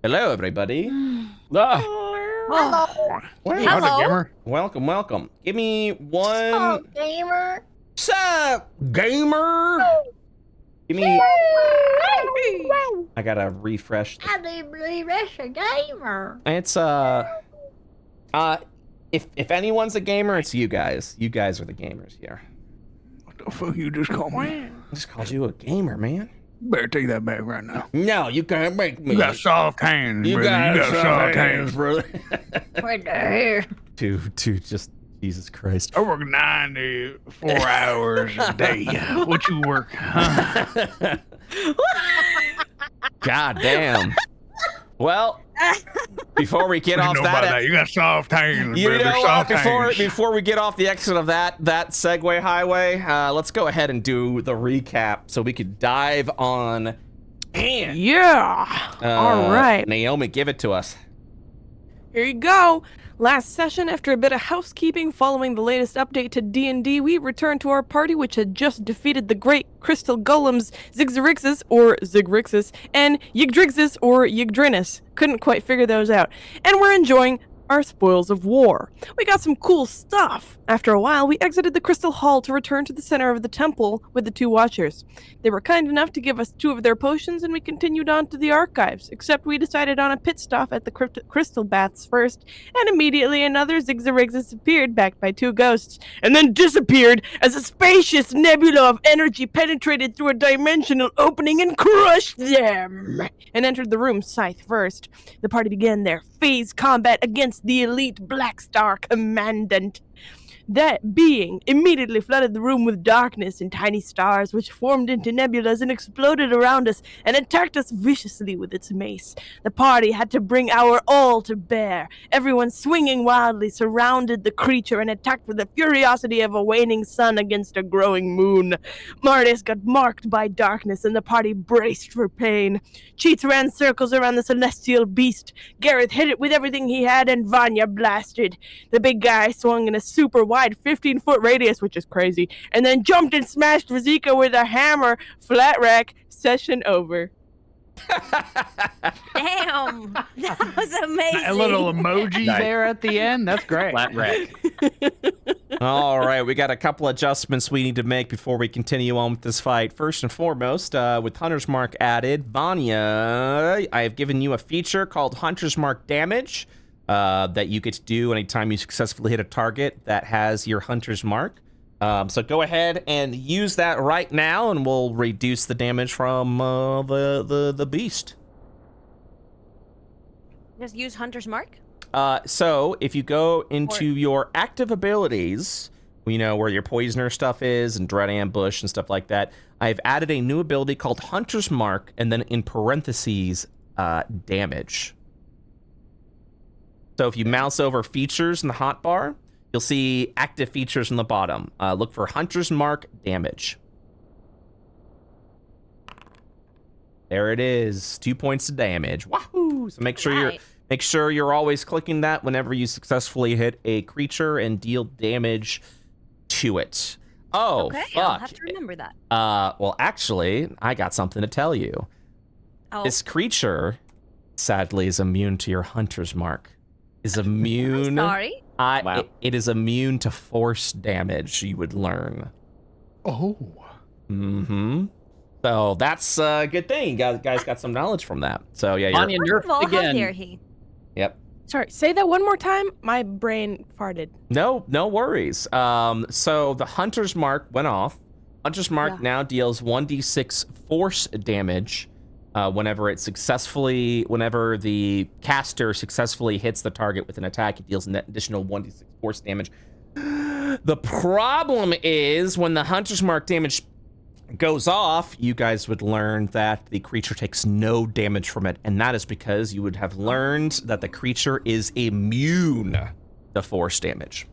Hello, everybody. Hello. Howdy, gamer. Welcome. Give me one. Oh, gamer. Sup, gamer? Give me. I gotta refresh. I didn't believe that's a gamer. It's if anyone's a gamer, it's you guys. You guys are the gamers here. What the fuck you just called me? I just called you a gamer, man. Better take that back right now. No, you can't make me. You got soft hands, You brother. got soft hands, brother. What the hell? Dude, just Jesus Christ. I work 94 hours a day. What you work? Huh? God damn. Well, before we get What off you know about that, you got soft hands, you brother. know what? Soft hands. Before we get off the exit of that Segway highway, let's go ahead and do the recap so we could dive on. And, Yeah. All right. Naomi, give it to us. Here you go. Last session, after a bit of housekeeping following the latest update to D&D, we returned to our party, which had just defeated the great crystal golems Zigzarixis, or Zigrixis, and Yggdraxis, or Yggdrinus. Couldn't quite figure those out. And we're enjoying our spoils of war. We got some cool stuff. After a while, we exited the Crystal Hall to return to the center of the temple with the two watchers. They were kind enough to give us 2 of their potions, and we continued on to the archives, except we decided on a pit stop at the crystal baths first, and immediately another Zigzarixis appeared, backed by 2 ghosts, and then disappeared as a spacious nebula of energy penetrated through a dimensional opening and crushed them, and entered the room scythe first. The party began their phase combat against the elite Blackstar commandant. That being immediately flooded the room with darkness and tiny stars, which formed into nebulas and exploded around us and attacked us viciously with its mace. The party had to bring our all to bear. Everyone, swinging wildly, surrounded the creature and attacked with the furiosity of a waning sun against a growing moon. Martis got marked by darkness, and the party braced for pain. Cheats ran circles around the celestial beast. Gareth hit it with everything he had, and Vanya blasted. The big guy swung in a super wide 15-foot radius, which is crazy, and then jumped and smashed Vizika with a hammer. Flat rack. Session over. Damn. That was amazing. A little emoji there at the end. That's great. Flat rack. All right, we got a couple adjustments we need to make before we continue on with this fight. First and foremost, with Hunter's Mark added, Vanya, I have given you a feature called Hunter's Mark Damage that you get to do anytime you successfully hit a target that has your Hunter's Mark. So go ahead and use that right now, and we'll reduce the damage from the beast. Just use Hunter's Mark? So if you go into your active abilities, you know, where your poisoner stuff is and dread ambush and stuff like that, I've added a new ability called Hunter's Mark, and then in parentheses, damage. So if you mouse over features in the hotbar, you'll see active features in the bottom. Look for Hunter's Mark damage. There it is, 2 points of damage. Wahoo! So make sure you're always clicking that whenever you successfully hit a creature and deal damage to it. Oh, okay, fuck. I'll have to remember that. Well, actually, I got something to tell you. Oh. This creature, sadly, is immune to your Hunter's Mark. Is immune. Sorry. Wow. It is immune to force damage, you would learn. Oh. Mm-hmm. So that's a good thing. You guys got some knowledge from that. So yeah, Vanya First of all, nerfed how again. dare he? Yep. Sorry, say that one more time. My brain farted. No worries. So the Hunter's Mark went off. Hunter's Mark now deals 1d6 force damage whenever the caster successfully hits the target with an attack. It deals an additional 1d6 force damage. The problem is when the Hunter's Mark damage goes off, you guys would learn that the creature takes no damage from it, and that is because you would have learned that the creature is immune to force damage.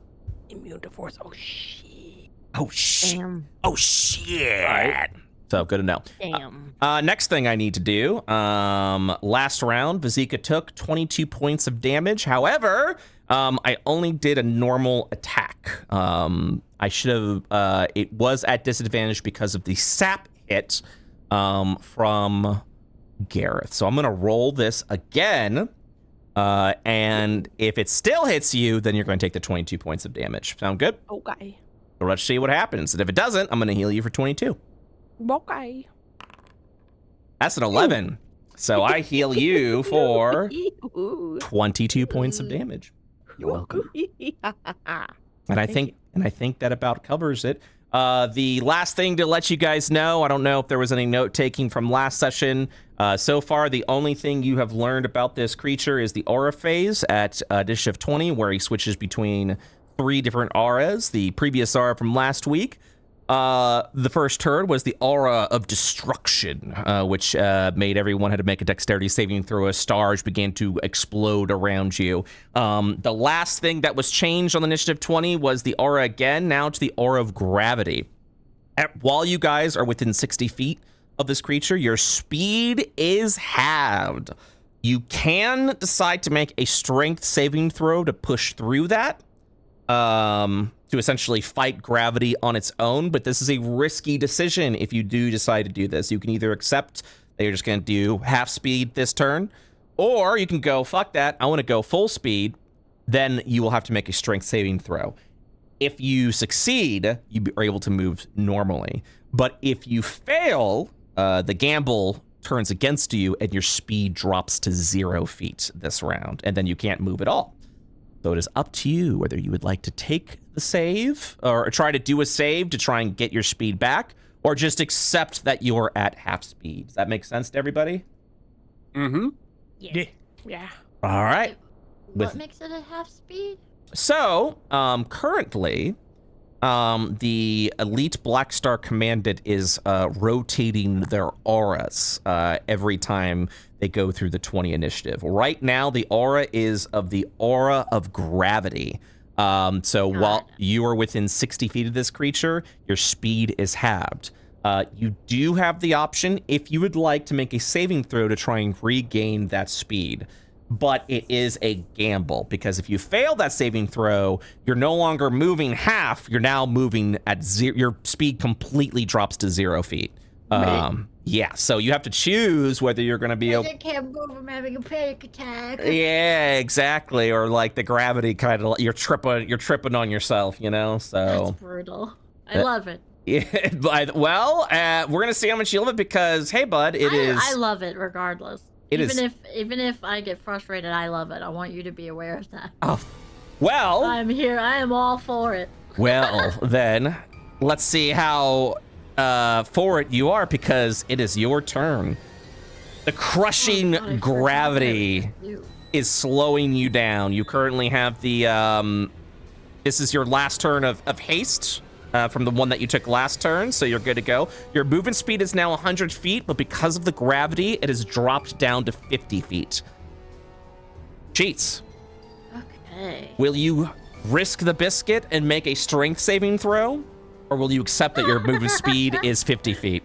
Immune to force. Oh, shit. Oh, shit. Damn. Oh, shit. Right. So, good to know. Damn. Next thing I need to do, last round, Vizika took 22 points of damage. However, I only did a normal attack. I should have, it was at disadvantage because of the sap hit from Gareth. So I'm going to roll this again. And if it still hits you, then you're going to take the 22 points of damage. Sound good? Okay. So let's see what happens. And if it doesn't, I'm going to heal you for 22. Okay. That's an 11. So I heal you for 22 points of damage. You're welcome. And I think that about covers it. The last thing to let you guys know, I don't know if there was any note taking from last session. So far, the only thing you have learned about this creature is the aura phase at Initiative 20, where he switches between 3 different auras. The previous aura from last week, the first turn was the aura of destruction, which made everyone had to make a dexterity saving throw as stars began to explode around you. The last thing that was changed on Initiative 20 was the aura again, now to the aura of gravity. While you guys are within 60 feet of this creature, your speed is halved. You can decide to make a strength saving throw to push through that, to essentially fight gravity on its own, but this is a risky decision if you do decide to do this. You can either accept that you're just going to do half speed this turn, or you can go, fuck that, I want to go full speed. Then you will have to make a strength saving throw. If you succeed, you are able to move normally. But if you fail, the gamble turns against you and your speed drops to 0 feet this round, and then you can't move at all. So it is up to you whether you would like to take the save or try to do a save to try and get your speed back, or just accept that you're at half speed. Does that make sense to everybody? Mm-hmm. Yeah. Yeah. All right. What makes it a half speed? So, currently, the elite Blackstar commandant is rotating their auras every time they go through the 20 initiative. Right now, the aura is of the aura of gravity. So while you are within 60 feet of this creature, your speed is halved. You do have the option, if you would like, to make a saving throw to try and regain that speed. But it is a gamble, because if you fail that saving throw, you're no longer moving half, you're now moving at 0. Your speed completely drops to 0 feet. Yeah, so you have to choose whether you're going to be able... I can't move, I'm having a panic attack. Yeah, exactly. Or like the gravity kind of, you're tripping on yourself, you know? So That's brutal. I love it. Yeah, well, we're going to see how much you love it, because, hey, bud, I love it regardless. Even if I get frustrated, I love it. I want you to be aware of that. Oh, well. I'm here. I am all for it. Well, then, let's see how for it you are, because it is your turn. The crushing gravity is slowing you down. You currently have the, this is your last turn of haste. From the one that you took last turn, so you're good to go. Your movement speed is now 100 feet, but because of the gravity, it has dropped down to 50 feet. Cheats. Okay. Will you risk the biscuit and make a strength saving throw? Or will you accept that your movement speed is 50 feet?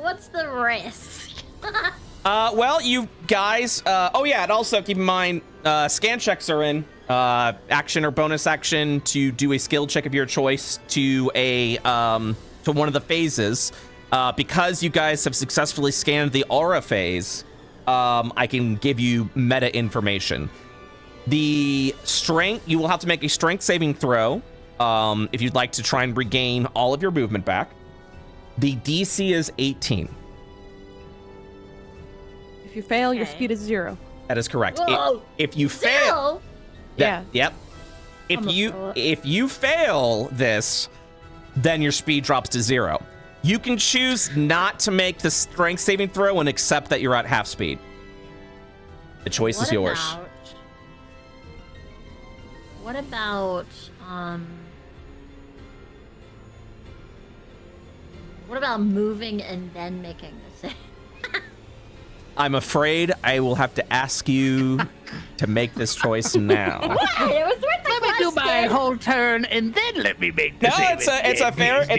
What's the risk? Well, you guys, oh yeah, and also keep in mind, scan checks are in. Action or bonus action to do a skill check of your choice to a to one of the phases. Because you guys have successfully scanned the aura phase, I can give you meta information. The strength, you will have to make a strength saving throw if you'd like to try and regain all of your movement back. The DC is 18. If you fail, your speed is 0. That is correct. Whoa, if you fail, yeah. Yep. If you fail this, then your speed drops to 0. You can choose not to make the strength saving throw and accept that you're at half speed. The choice is yours. What about moving and then making the save? I'm afraid I will have to ask you to make this choice now. Why? It was worth the Let me do my whole turn and then let me make the No, save. it's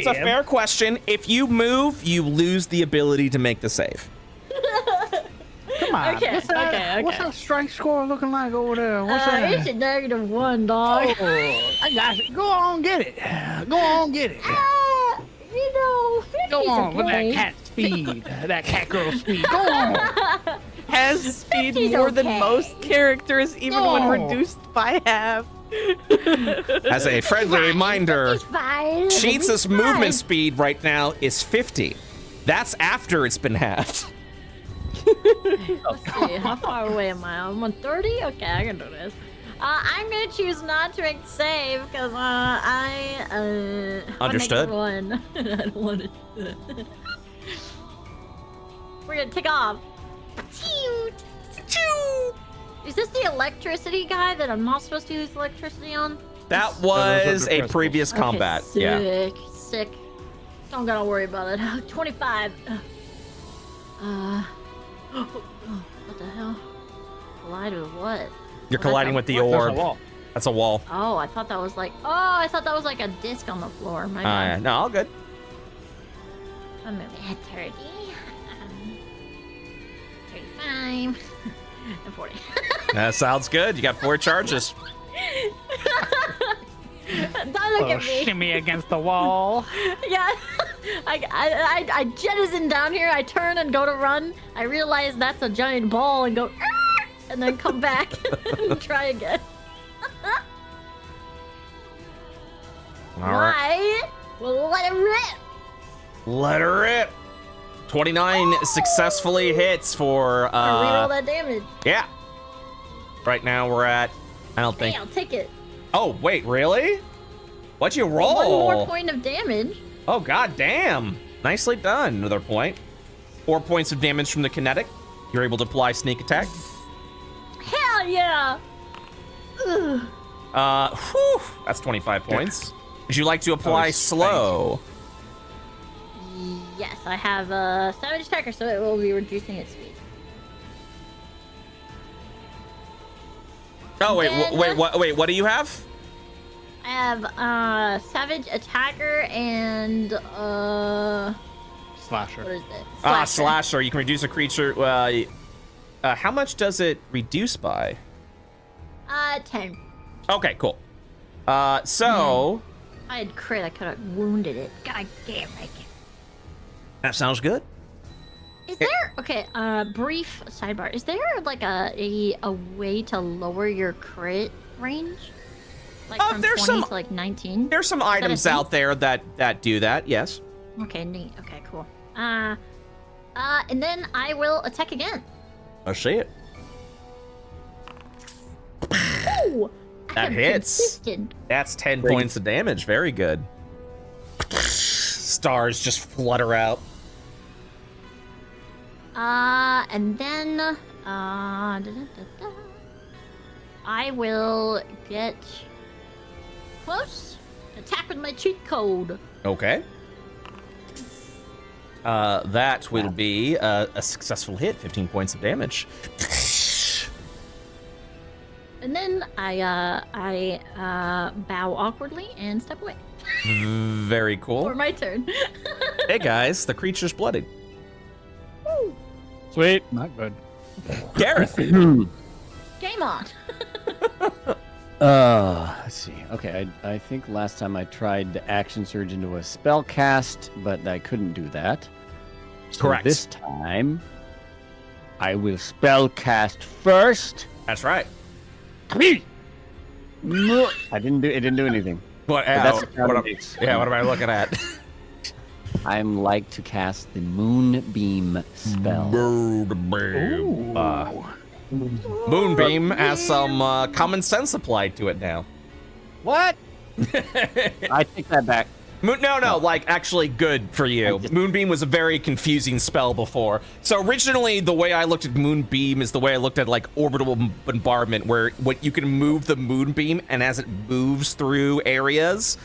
a fair question. If you move, you lose the ability to make the save. Come on. Okay, What's our strength score looking like over there? What's that? It's a -1, dog. Oh, I got it. Go on, get it. Go on, get it. You know, 50's Go on a with that point. cat speed. That cat girl speed. Go on. Has speed 50's more than okay. most characters, even when No. reduced by half. As a friendly reminder, It's fine. Cheats' It's movement fine. speed right now is 50. That's after it's been halved. Let's see, how far away am I? I'm on 30? Okay, I can do this. I'm gonna choose not to make the save because I Understood. wanna make one. I don't want to. We're gonna take off. Is this the electricity guy that I'm not supposed to use electricity on? That those are was the a crystals. previous combat. Okay, Yeah. sick. Don't gotta worry about it. 25. What the hell? Collide with what? You're Oh, colliding with that's the a- There's a orb. wall. That's a wall. Oh, I thought that was like. Oh, I thought that was like a disc on the floor. My bad. Yeah. No, all good. I'm moving at 30. 35. And 40. That sounds good. You got 4 charges. Don't look at me. Shimmy against the wall. Yeah. I jettison down here. I turn and go to run. I realize that's a giant ball and go. "Arr!" And then come back and try again. All right. Why? Well, let it rip. Let her rip. 29 successfully hits for Reroll that damage. yeah. Right now we're at I don't think Hey, I'll take it. Oh, wait, really? What'd you roll? One more point of damage. Oh, god damn. Nicely done. Another point. 4 points of damage from the kinetic. You're able to apply sneak attack. Hell yeah. Ugh. Whew, that's 25 points. Would you like to apply nice. slow? Yes, I have a savage attacker, so it will be reducing its speed. Oh, wait, Then- wait, what do you have? I have savage attacker and what Slasher. is it? Slasher. You can reduce a creature. How much does it reduce by? 10. Okay, cool. So I had crit. I could have wounded it. God damn it. that sounds good. Is there brief sidebar? Is there like a way to lower your crit range? Like from there's 20 some- to like 19? There's some that a items thing? out there that do that. Yes. Okay, neat. Okay, cool. And then I will attack again. I see it. Ooh! I That am hits. consistent. That's 10 points of damage. Very good. Stars just flutter out. And then I will get close. Attack with my cheat code. Okay. That will be a successful hit. 15 points of damage. And then I bow awkwardly and step away. Very cool. For my turn. Hey guys, the creature's bloodied. Sweet. Not good. Gareth. Game on. Let's see. Okay, I think last time I tried to action surge into a spell cast, but I couldn't do that. So Correct. This time, I will spell cast first. That's right. No, I didn't do. It didn't do anything. What, that's what what am, makes- yeah, what am I looking at? I'm like to cast the Moonbeam spell. Moonbeam has some common sense applied to it now. What? I take that back. No, like actually good for you. Moonbeam was a very confusing spell before. So originally, the way I looked at Moonbeam is the way I looked at like orbital bombardment, where what you can move the Moonbeam, and as it moves through areas,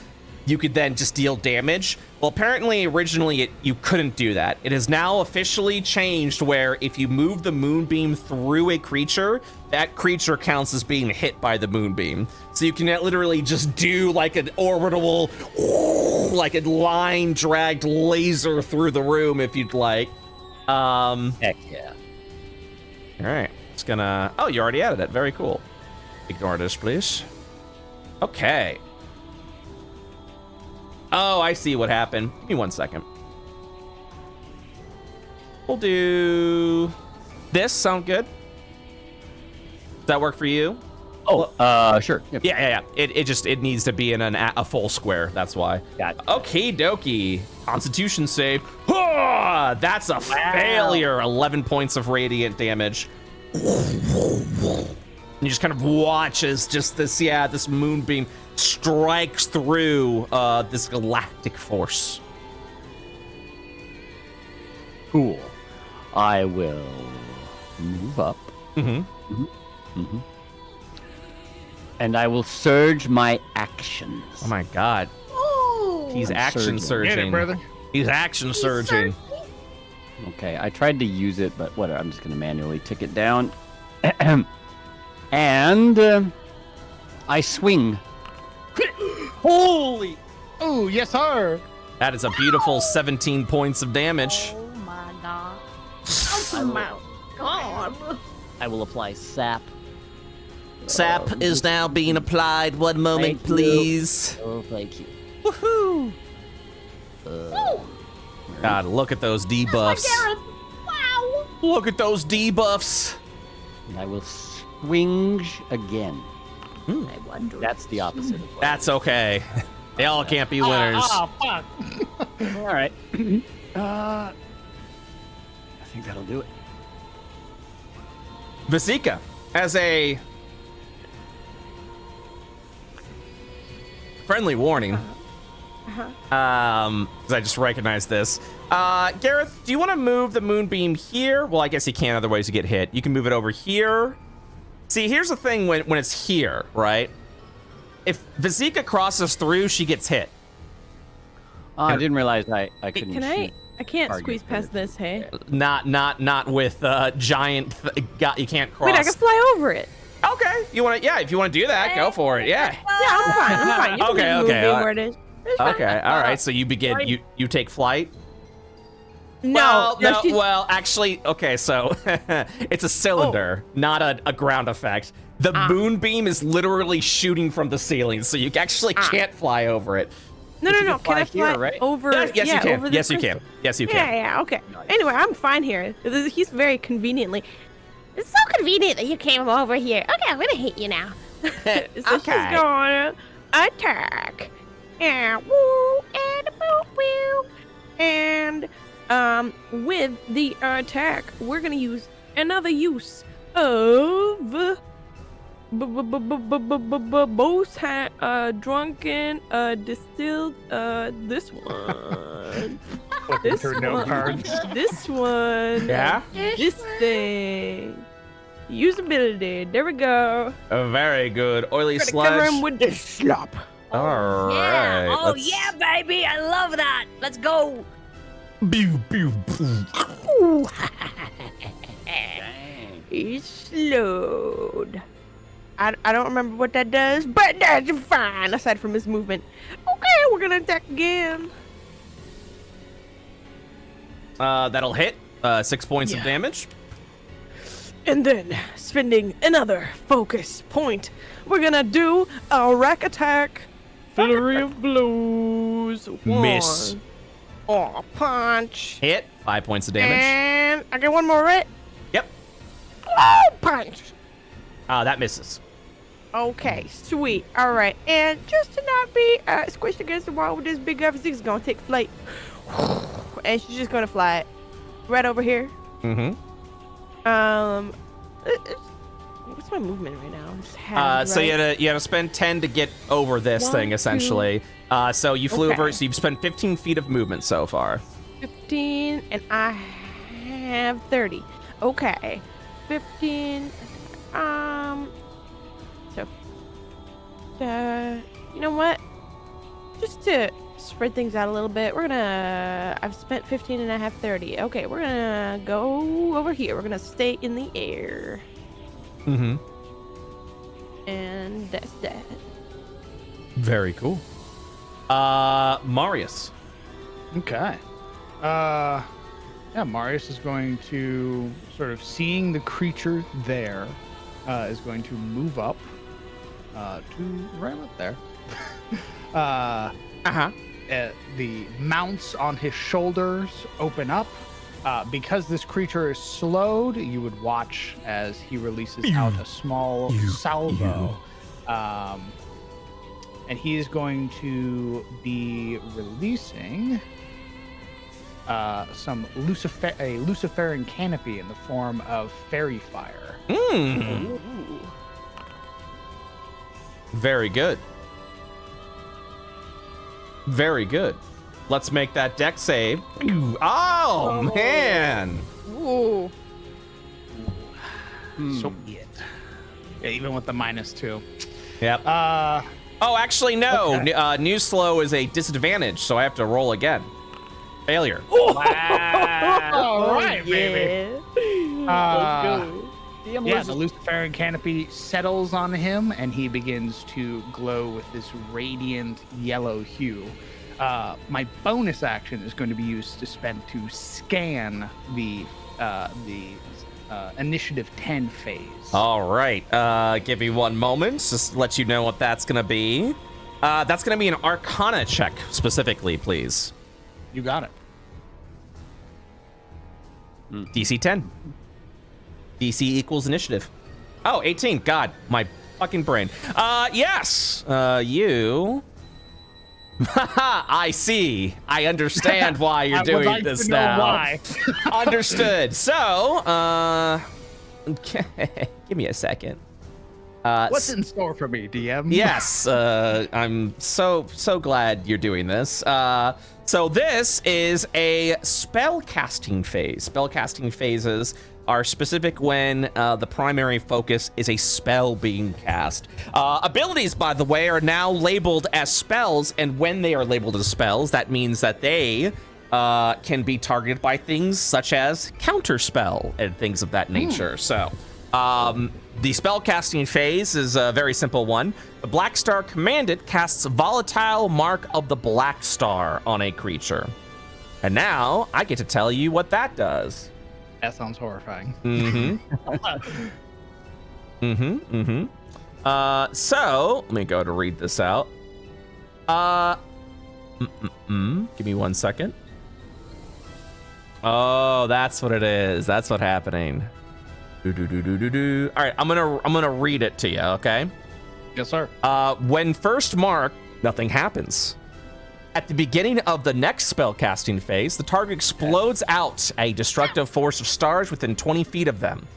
you could then just deal damage. Well, apparently, originally you couldn't do that. It is now officially changed where if you move the Moonbeam through a creature, that creature counts as being hit by the Moonbeam. So you can literally just do like an orbital, like a line dragged laser through the room if you'd like. Heck yeah. All right, it's gonna. Oh, you already added it. Very cool. Ignore this, please. Okay. Oh, I see what happened. Give me 1 second. We'll do this. Sound good? Does that work for you? Oh, sure. Yep. Yeah. It needs to be in a full square. That's why. Got it. Okie dokie. Constitution save. Ah, that's a failure. 11 points of radiant damage. You just kind of watch as just this moonbeam strikes through this galactic force. Cool. I will move up. And I will surge my actions. Oh my god. Ooh. He's I'm action surging. Get surging. it, brother. He's action surging. Okay, I tried to use it, but whatever. I'm just going to manually tick it down. And I swing. Holy! Oh, yes, sir. That is a beautiful 17 points of damage. Oh my god. Oh my god. I will apply sap. Sap is now being applied. One moment, Thank you. please. Oh, thank you. Woohoo! God, look at those debuffs. Gareth. Wow. Look at those debuffs. And I will swing again. I wonder. That's the opposite of what. That's okay. They all can't be winners. Fuck. All right. I think that'll do it. Vasika, as a friendly warning, because I just recognized this. Gareth, do you want to move the moonbeam here? Well, I guess you can't, otherwise you get hit. You can move it over here. See, here's the thing when it's here, right? If Vasika crosses through, she gets hit. I didn't realize I couldn't Can shoot. I can't target squeeze past this, hey? Not with giant. You can't cross. Wait, I can fly over it. Okay, you want to? Yeah, if you want to do that, go for it. Yeah. Yeah, I'm fine. You can Okay, just move okay, me all right. where it is. It's fine. Okay, all right. So you begin. You take flight. No, she's- Well, actually, okay. So it's a cylinder, not a ground effect. The moonbeam is literally shooting from the ceiling, so you actually can't fly over it. No. you Can can fly I fly here, right? over? Yes, you yeah, can. over the Yes, you can. crystal? Yes, you can. Yeah, okay. Anyway, I'm fine here. He's very conveniently. It's so convenient that you came over here. Okay, I'm gonna hit you now. So she's Okay. gonna attack. And woo, and woo, woo. And with the attack, we're gonna use another use of both drunken distilled this one. This Turn no one. cards. This one. Yeah. This thing. Usability. There we go. Very good. Oily Gotta cover him sludge. with this slop. All Yeah. right. Oh let's- yeah, baby. I love that. Let's go. Pew, pew, pew. He's slowed. I don't remember what that does, but that's fine, aside from his movement. Okay, we're gonna attack again. That'll hit. 6 points of damage. And then, spending another focus point, we're gonna do a rack attack. Flurry of blows. Miss. One. Oh, punch. Hit. 5 points of damage. And I get one more, right? Yep. Oh, punch. That misses. Okay, sweet. All right, and just to not be squished against the wall with this big guy, she's gonna take flight, and she's just gonna fly right over here. Mm-hmm. What's my movement right now? Just halves, So right? you had to spend 10 to get over this One, thing, essentially. So you flew Okay. over, so you've spent 15 feet of movement so far. 15, and I have 30. Okay, 15. You know what? Just to spread things out a little bit, I've spent 15 and I have 30. Okay, we're gonna go over here. We're gonna stay in the air. Mm-hmm. And that's that. Very cool. Marius. Okay. Yeah, Marius is going to sort of seeing the creature there, is going to move up to right up there. Uh-huh. The mounts on his shoulders open up, Because this creature is slowed, you would watch as he releases out a small salvo. And he is going to be releasing a Luciferian canopy in the form of fairy fire. Very good. Very good. Let's make that deck save. Oh, man. Ooh. So be it. Yeah, even with the -2. Yep. Oh, actually, no. Okay. New slow is a disadvantage, so I have to roll again. Failure. Wow. All right, baby. Let's go. Yeah, the Luciferian canopy settles on him, and he begins to glow with this radiant yellow hue. My bonus action is going to be used to scan the initiative 10 phase. All right. Give me one moment. Just let you know what that's going to be. That's going to be an Arcana check specifically, please. You got it. DC 10. DC equals initiative. Oh, 18. God, my fucking brain. Yes. You. I see. I understand why you're doing this now. Why. Understood. So, okay. Give me a second. What's in store for me, DM? Yes, I'm so glad you're doing this. So this is a spell casting phase. Spell casting phases are specific when the primary focus is a spell being cast. Abilities, by the way, are now labeled as spells, and when they are labeled as spells, that means that they can be targeted by things such as counterspell and things of that nature. So, the spellcasting phase is a very simple one. The Blackstar commanded casts Volatile Mark of the Blackstar on a creature. And now I get to tell you what that does. That sounds horrifying. So let me go to read this out. Give me 1 second. Oh, that's what it is. That's what's happening. All right, I'm gonna read it to you, okay? Yes, sir. When first marked, nothing happens. At the beginning of the next spellcasting phase, the target explodes out a destructive force of stars within 20 feet of them.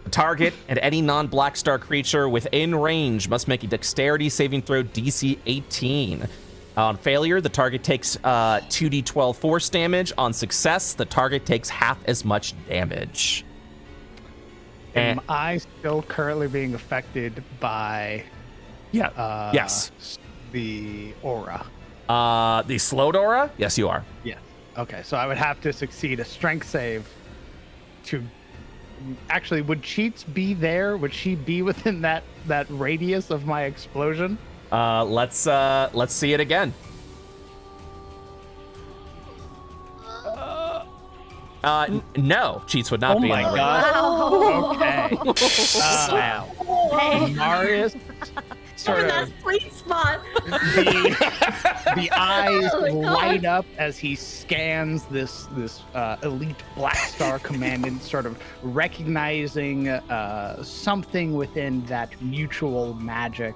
The target and any non-Blackstar creature within range must make a dexterity saving throw DC 18. On failure, the target takes 2d12 force damage. On success, the target takes half as much damage. Am I still currently being affected by yes. the aura? The slowed aura? Yes, you are. Yes. Okay, so I would have to succeed a strength save to... Actually, would cheats be there? Would she be within that radius of my explosion? Let's see it again. No, cheats would not be in the ring. God. Okay. Hey. Marius sort in that of sweet spot. the eyes light up as he scans this elite Blackstar commandant, sort of recognizing something within that mutual magic.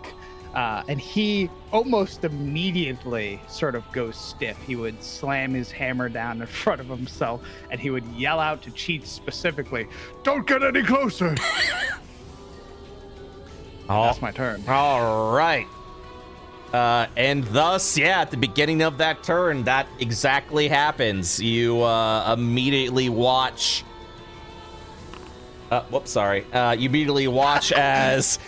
And he almost immediately sort of goes stiff. He would slam his hammer down in front of himself, and he would yell out to cheats specifically, "Don't get any closer!" That's my turn. All right. And thus, at the beginning of that turn, that exactly happens. You immediately watch... whoops, sorry. You immediately watch as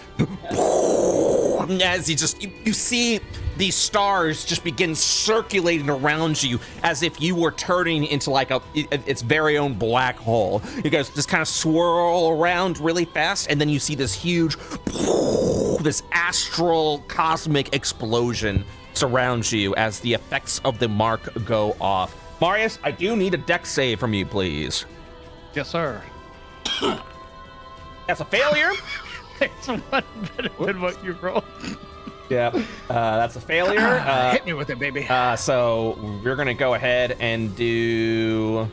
you see these stars just begin circulating around you as if you were turning into like its very own black hole. You guys just kind of swirl around really fast, and then you see this huge, this astral cosmic explosion surrounds you as the effects of the mark go off. Marius, I do need a dex save from you, please. Yes, sir. That's a failure. It's one better than what you rolled. Yeah, that's a failure. Hit me with it, baby. So we're gonna go ahead and do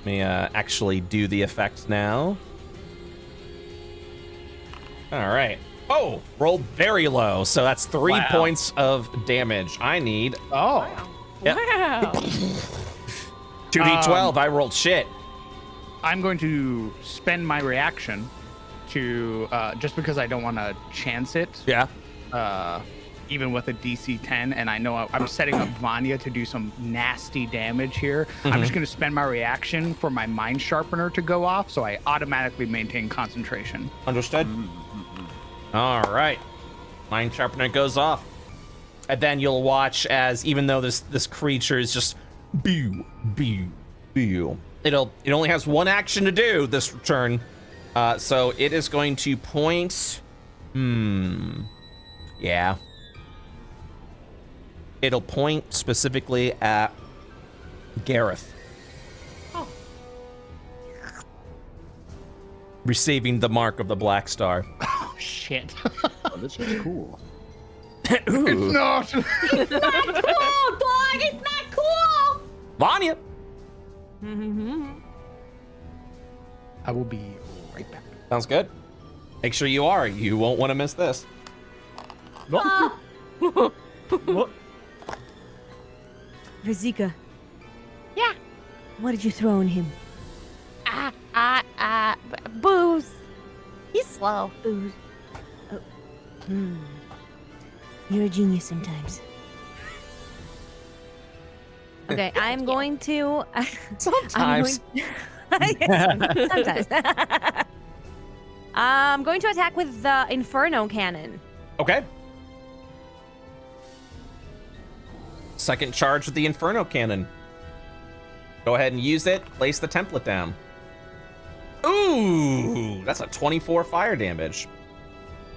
Let me actually do the effect now. All right. Oh, rolled very low, so that's 3 points of damage. I need. Oh. Yep. Wow. 2d12. I rolled shit. I'm going to spend my reaction to just because I don't want to chance it. Yeah. Even with a DC 10, and I know I'm setting up Vanya to do some nasty damage here. I'm just going to spend my reaction for my mind sharpener to go off, so I automatically maintain concentration. Understood. All right. Mind sharpener goes off. And then you'll watch as, even though this creature is just boo, boo, boo. It only has one action to do this turn. So it is going to point. Yeah. It'll point specifically at Gareth. Oh. Receiving the mark of the Blackstar. Oh, shit. Oh, this is cool. Ooh. It's not. It's not cool, dog. It's not cool. Vanya. I will be right back. Sounds good. Make sure you are. You won't want to miss this. What? Rizika. Yeah. What did you throw on him? Booze. He's slow. Ooh. Oh. You're a genius sometimes. Okay, I'm going to. Sometimes. Sometimes. I'm going to attack with the Inferno Cannon. Okay. Second charge with the Inferno Cannon. Go ahead and use it. Place the template down. Ooh, that's a 24 fire damage.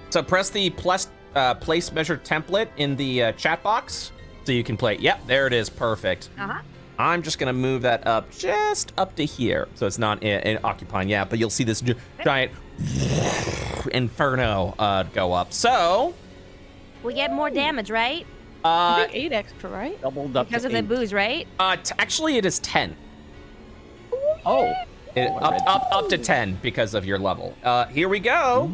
So press the place measure template in the chat box so you can play. Yep, there it is. Perfect. Uh-huh. I'm just gonna move that up just up to here, so it's not in occupying. Yeah, but you'll see this giant Inferno go up. So We get more damage, right? I think 8 extra, right? Doubled up Because to of the 8. booze, right? Actually, it is 10. Oh. Up to 10 because of your level. Here we go.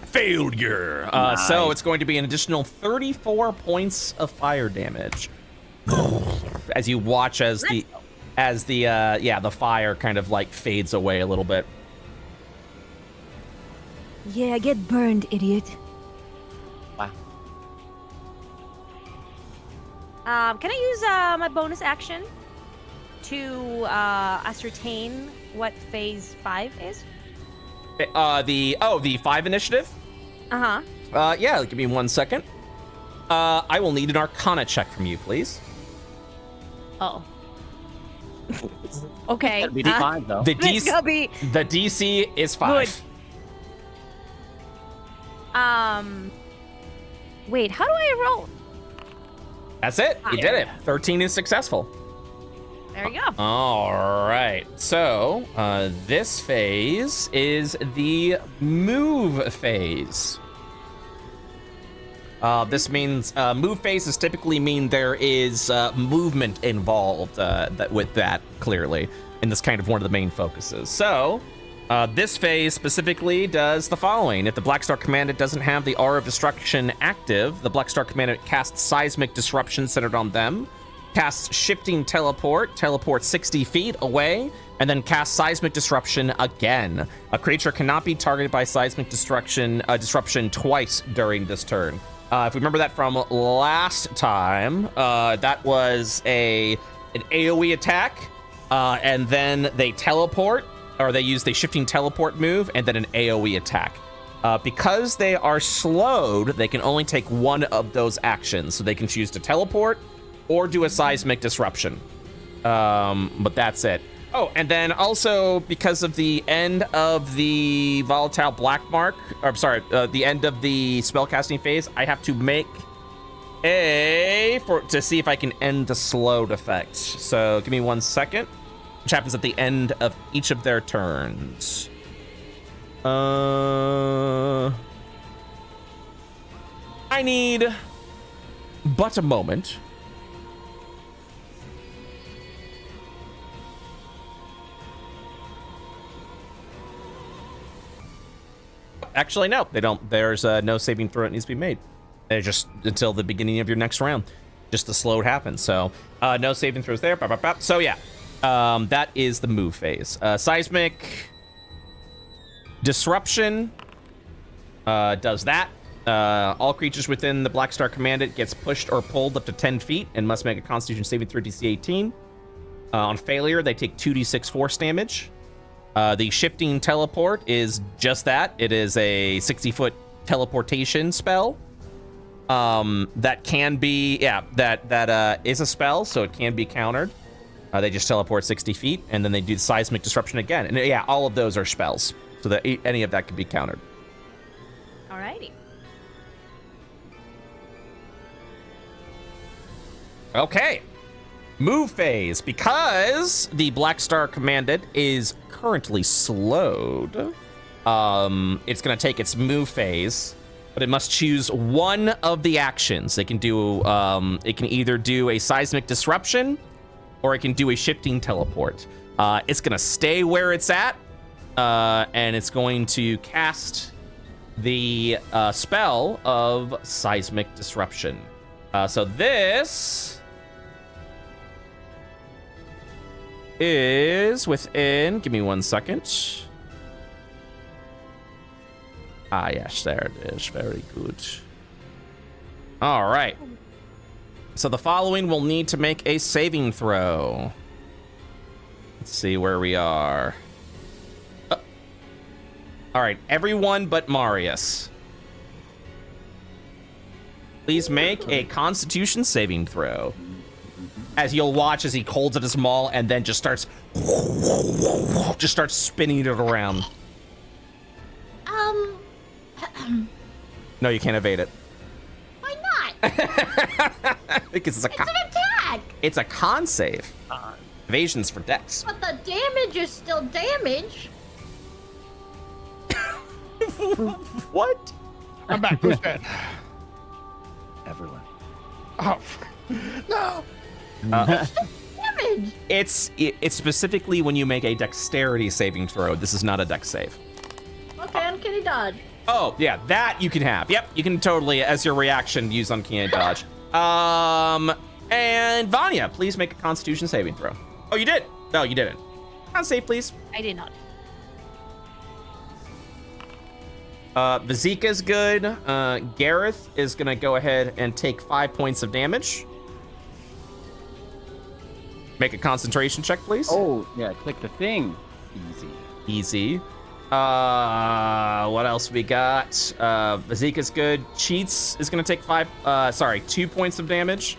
Failure. So it's going to be an additional 34 points of fire damage as you watch as the fire kind of like fades away a little bit. Yeah, get burned, idiot. Wow. Can I use my bonus action to ascertain what phase 5 is? The 5 initiative? Uh-huh. Yeah, give me 1 second. I will need an Arcana check from you, please. Oh. Okay. That'd be 5 though. The This DC, gonna be the DC is 5. Good. Wait, how do I roll? That's it. You did it. 13 is successful. There you go. All right. So this phase is the move phase. This means move phases typically mean there is movement involved with that, clearly. And that's kind of one of the main focuses. So this phase specifically does the following. If the Blackstar Commandant doesn't have the Aura of Destruction active, the Blackstar Commandant casts Seismic Disruption centered on them, casts Shifting Teleport 60 feet away, and then casts Seismic Disruption again. A creature cannot be targeted by Seismic disruption twice during this turn. If we remember that from last time, that was an AoE attack, and then they teleport, or they use the Shifting Teleport move, and then an AoE attack. Because they are slowed, they can only take one of those actions, so they can choose to teleport or do a Seismic Disruption. But that's it. Oh, and then also because of the end of the Volatile Mark, the end of the spellcasting phase, I have to make to see if I can end the slowed effect. So give me 1 second, which happens at the end of each of their turns. I need but a moment. Actually, no, they don't. There's no saving throw that needs to be made. They're just until the beginning of your next round, just to slow it happen. So no saving throws there. Bop, bop, bop. So yeah, that is the move phase. Seismic Disruption does that. All creatures within the Blackstar Commandant gets pushed or pulled up to 10 feet and must make a Constitution saving throw DC 18. On failure, they take 2d6 force damage. The Shifting Teleport is just that. It is a 60-foot teleportation spell. That can be, that is a spell, so it can be countered. They just teleport 60 feet, and then they do the Seismic Disruption again. And yeah, all of those are spells, so that any of that can be countered. Alrighty. Okay. Move phase. Because the Blackstar Commandant is currently slowed, it's going to take its move phase, but it must choose one of the actions. It can do, it can either do a Seismic Disruption, or it can do a Shifting Teleport. It's going to stay where it's at, and it's going to cast the spell of Seismic Disruption. So this is within, give me 1 second. Ah, yes, there it is. Very good. All right. So the following will need to make a saving throw. Let's see where we are. All right, everyone but Marius. Please make a Constitution saving throw. As you'll watch as he holds it as maul and then just starts spinning it around. No, you can't evade it. Why not? Because it's an attack. It's a con save. Evasion's for dex. But the damage is still damage. What? I'm back. Who's dead? Everyone. Oh, no. Damage. It's specifically when you make a dexterity saving throw. This is not a dex save. Okay, uncanny dodge. Oh, yeah, that you can have. Yep, you can totally, as your reaction, use uncanny dodge. And Vanya, please make a Constitution saving throw. Oh, you did? No, you didn't. Con save, please. I did not. Vazika's good. Gareth is gonna go ahead and take 5 points of damage. Make a concentration check, please. Oh, yeah, click the thing. Easy. Easy. What else we got? Vazika's good. Cheats is gonna take 2 points of damage.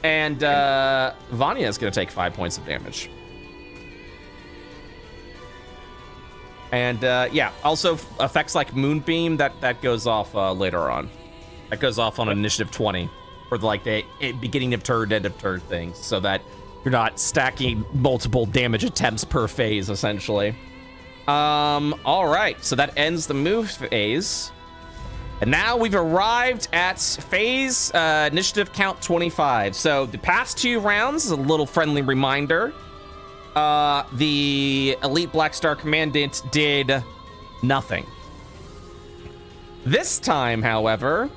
And Vanya is gonna take 5 points of damage. And yeah, also effects like Moonbeam, that goes off later on. That goes off on initiative 20 for like the beginning of turn, end of turn things, so that you're not stacking multiple damage attempts per phase, essentially. All right, so that ends the move phase. And now we've arrived at phase initiative count 25. So the past 2 rounds is a little friendly reminder. The Elite Blackstar Commandant did nothing. This time, however,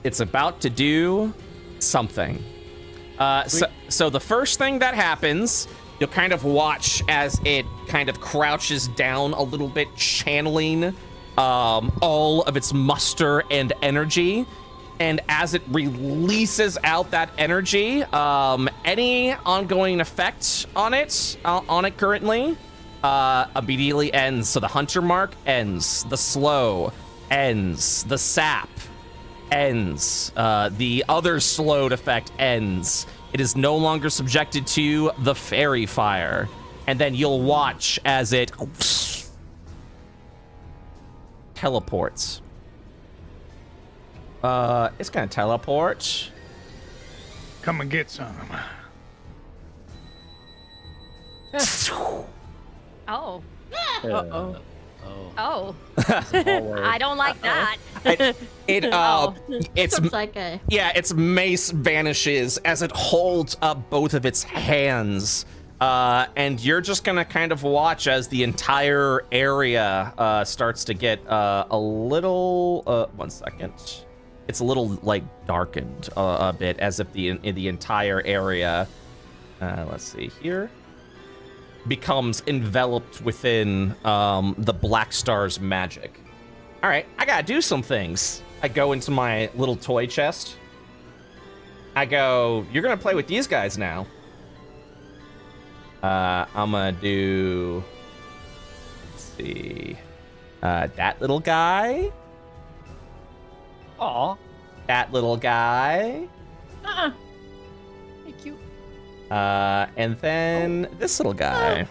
it's about to do something. So the first thing that happens, you'll kind of watch as it kind of crouches down a little bit, channeling all of its muster and energy. And as it releases out that energy, any ongoing effect on it currently immediately ends. So the Hunter Mark ends, the Slow ends, the Sap ends, the other slowed effect ends. It is no longer subjected to the Fairy Fire. And then you'll watch as it teleports. It's gonna teleport. Come and get some. Oh. Uh-oh. Oh. I don't like that. It's Looks like a... yeah, its mace vanishes as it holds up both of its hands. And you're just gonna kind of watch as the entire area starts to get a little. 1 second. It's a little like darkened a bit, as if the entire area. Let's see here. Becomes enveloped within the Blackstar's magic. All right, I gotta do some things. I go into my little toy chest. I go, you're gonna play with these guys now. I'm gonna do, let's see, that little guy. Aw. That little guy. Thank you. And then this little guy.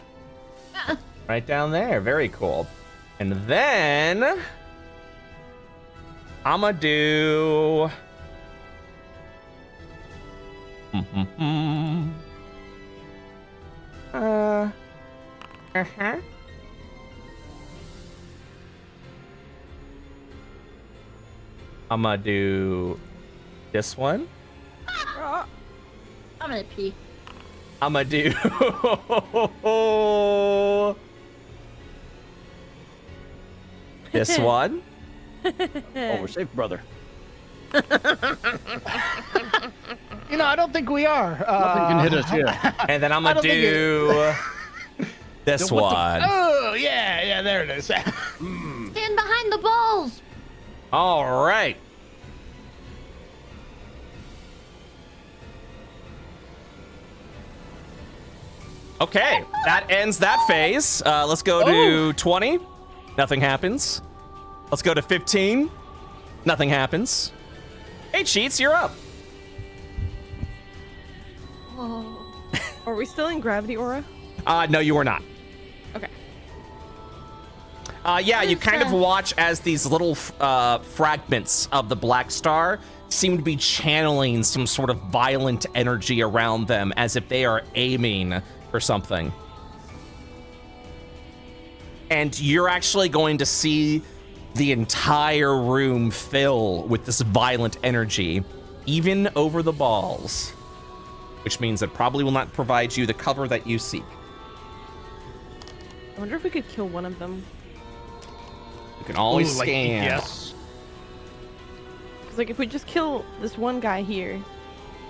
Right down there, very cool. And then I'm gonna do. I'm gonna do this one. I'm gonna pee. I'm gonna do this one. Oh, we're safe, brother. You know, I don't think we are. Nothing can hit us here. And then I'm gonna do this one. Oh, yeah, there it is. Stand behind the balls. All right. Okay, that ends that phase. Let's go to 20. Nothing happens. Let's go to 15. Nothing happens. Hey, Cheats, you're up. Are we still in gravity aura? No, you are not. Okay. Yeah, you kind of watch as these little fragments of the Blackstar seem to be channeling some sort of violent energy around them, as if they are aiming for something. And you're actually going to see the entire room fill with this violent energy, even over the balls, which means it probably will not provide you the cover that you seek. I wonder if we could kill one of them. You can always Like, scan. yes. Because, like, if we just kill this one guy here,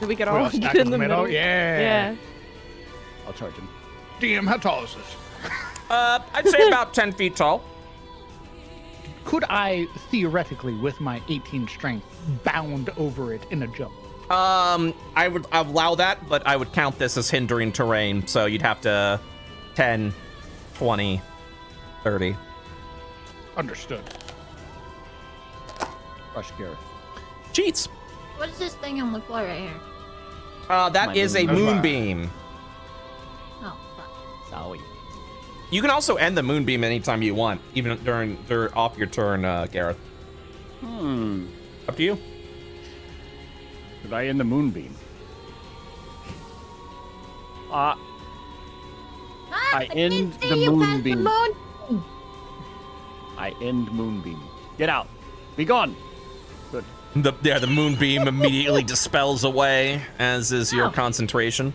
then we could We'll all stack get in the middle. Yeah. Yeah. I'll charge him. DM, how tall is this? I'd say about 10 feet tall. Could I theoretically, with my 18 strength, bound over it in a jump? I would allow that, but I would count this as hindering terrain, so you'd have to 10, 20, 30. Understood. Rush Gareth. Cheats. What is this thing on the floor right here? That My is a moonbeam. moonbeam. Oh, fuck. Sorry. You can also end the moonbeam anytime you want, even during off your turn, Gareth. Up to you. Could I end the moonbeam? I end see the you past moonbeam. moon. I end moonbeam. Get out. Be gone. Good. The moonbeam immediately dispels away, as is your Oh. concentration.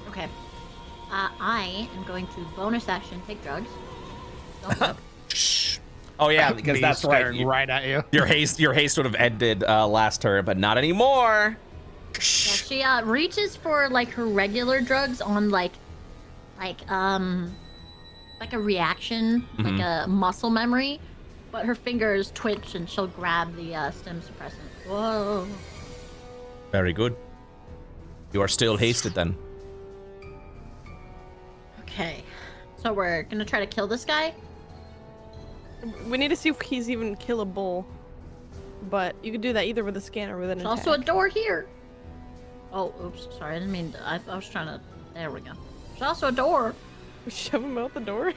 Okay. I am going to bonus action take drugs. Don't look. Shh. Oh yeah, because Me that's right. staring right at you. Your haste would have ended last turn, but not anymore. Yeah, she reaches for like her regular drugs on like a reaction, like a muscle memory, but her fingers twitch and she'll grab the stem suppressant. Whoa. Very good. You are still hasted then. Okay. So we're gonna try to kill this guy? We need to see if he's even killable. But you could do that either with a scan or with an There's attack. also a door here. Oh, oops. Sorry, I didn't mean to. I was trying to. There we go. There's also a door. Shove him out the door.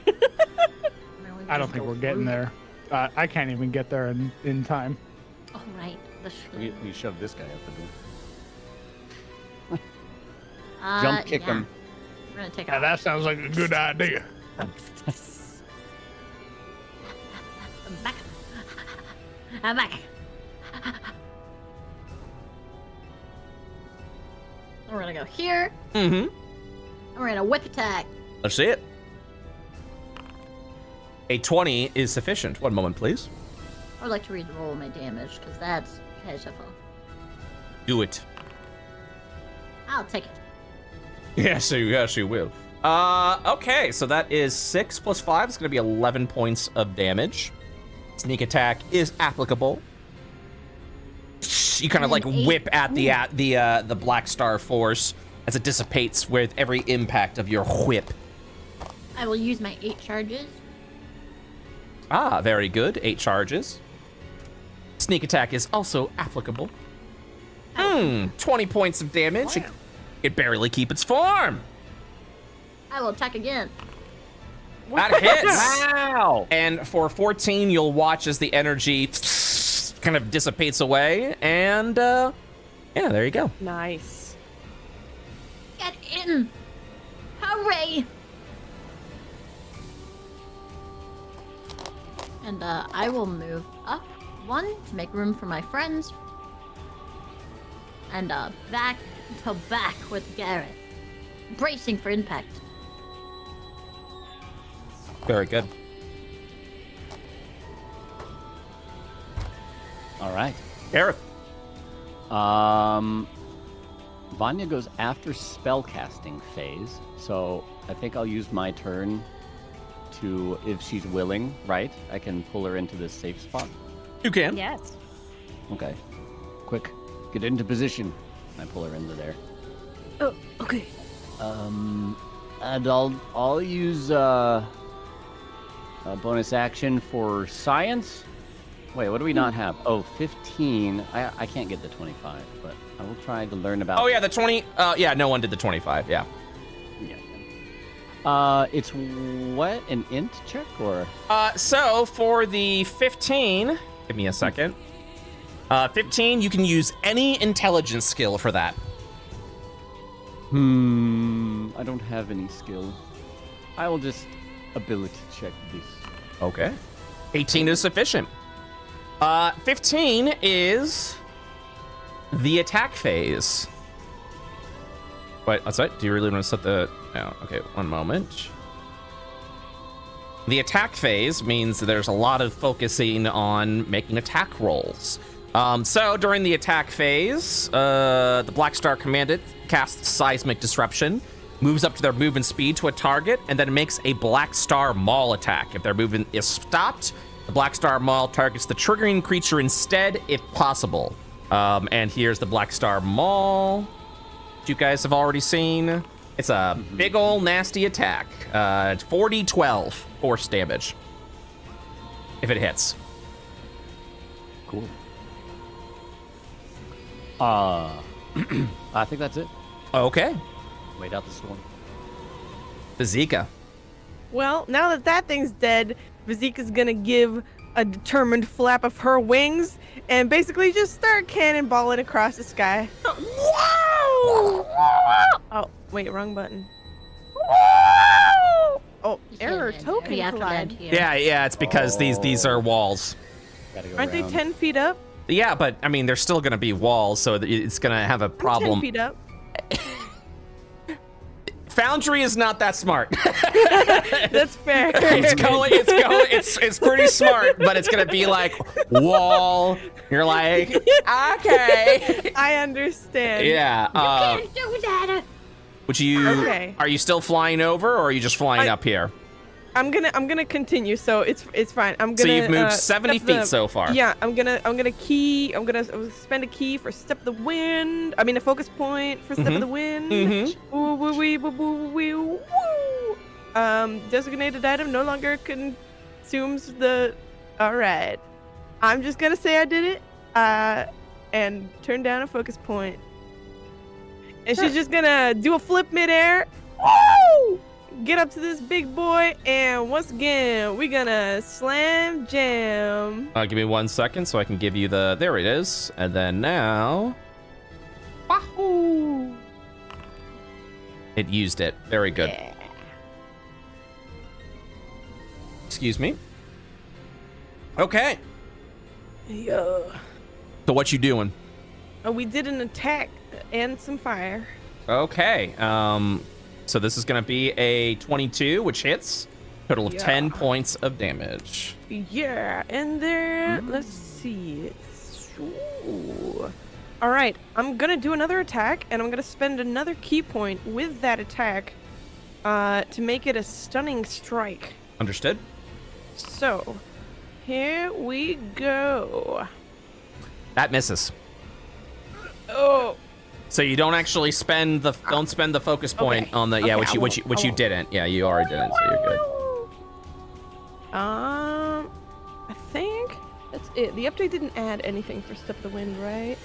I don't think we're getting there. I can't even get there in time. Oh, right. We shove this guy out the door. Uh, Jump kick yeah. him. We're gonna take Now, off. that sounds like a good idea. Back I'm back. We're gonna go here. Mm-hmm. And we're gonna whip attack. Let's see it. A 20 is sufficient. One moment, please. I would like to read the roll of my damage, because that's pitiful. Do it. I'll take it. Yes, you will. Okay, so that is 6 plus 5. It's going to be 11 points of damage. Sneak attack is applicable. You kind of like whip at the Blackstar force as it dissipates with every impact of your whip. I will use my 8 charges. Ah, very good. 8 charges. Sneak attack is also applicable. 20 points of damage. It barely keep its form. I will attack again. That hits. Wow. And for 14, you'll watch as the energy kind of dissipates away. And yeah, there you go. Nice. Get in! Hooray! And I will move up 1 to make room for my friends. And back to back with Garrett. Bracing for impact. Very good. All right. Gareth. Vanya goes after spellcasting phase, so I think I'll use my turn to, if she's willing, right? I can pull her into this safe spot. You can. Yes. Okay. Quick, get into position. I pull her into there. Oh, okay. And I'll use a bonus action for science. Wait, what do we not have? Oh, 15. I can't get the 25, but I will try to learn about. Oh yeah, the 20. Yeah, no one did the 25. Yeah. It's what, an int check or? So for the 15, give me a second. 15, you can use any intelligence skill for that. I don't have any skill. I will just ability check this. Okay. 18 is sufficient. 15 is the attack phase. Wait, what's that? Do you really want to set the... No, okay, one moment. The attack phase means that there's a lot of focusing on making attack rolls. So during the attack phase, the Blackstar Commandant casts Seismic Disruption, moves up to their movement speed to a target, and then makes a Blackstar Maul attack. If their movement is stopped, the Blackstar Maul targets the triggering creature instead, if possible. And here's the Blackstar Maul. You guys have already seen. It's a big ol' nasty attack. 40-12 force damage. If it hits. Cool. I think that's it. Okay. Wait out the storm. Vizika. Well, now that that thing's dead, Vizika's gonna give a determined flap of her wings and basically just start cannonballing across the sky. Oh, wait, wrong button. Oh, error token collide. Yeah, it's because these are walls. Gotta go Aren't they around. 10 feet up? Yeah, but I mean, they're still gonna be walls, so it's gonna have a problem. 10 feet up. Foundry is not that smart. That's fair. It's pretty smart, but it's gonna be like wall. You're like, okay. I understand. Yeah. Can't do that. Would you? Okay. Are you still flying over, or are you just flying up here? I'm gonna continue, so it's fine. I'm gonna. So you've moved 70 step feet so far. Yeah, I'm gonna spend a key for step of the wind. I mean a focus point for step of the wind. Woo, woo, wee, woo, woo, wee, woo. Designated item no longer consumes the. All right, I'm just gonna say I did it. And turn down a focus point. And she's just gonna do a flip midair. Woo! Get up to this big boy, and once again, we're gonna slam jam. Give me 1 second so I can give you the. There it is. And then now. Wahoo! It used it. Very good. Yeah. Excuse me. Okay. Yeah. So what you doing? We did an attack and some fire. Okay. So this is gonna be a 22, which hits. Total of Yeah. 10 points of damage. Yeah, and there, let's see. Ooh. All right, I'm gonna do another attack, and I'm gonna spend another key point with that attack to make it a stunning strike. Understood? So, here we go. That misses. Oh, So you don't actually spend the focus point Okay. on the Okay, I which you won't. didn't. Yeah, you already didn't, so you're good. I think that's it. The update didn't add anything for Step the Wind, right?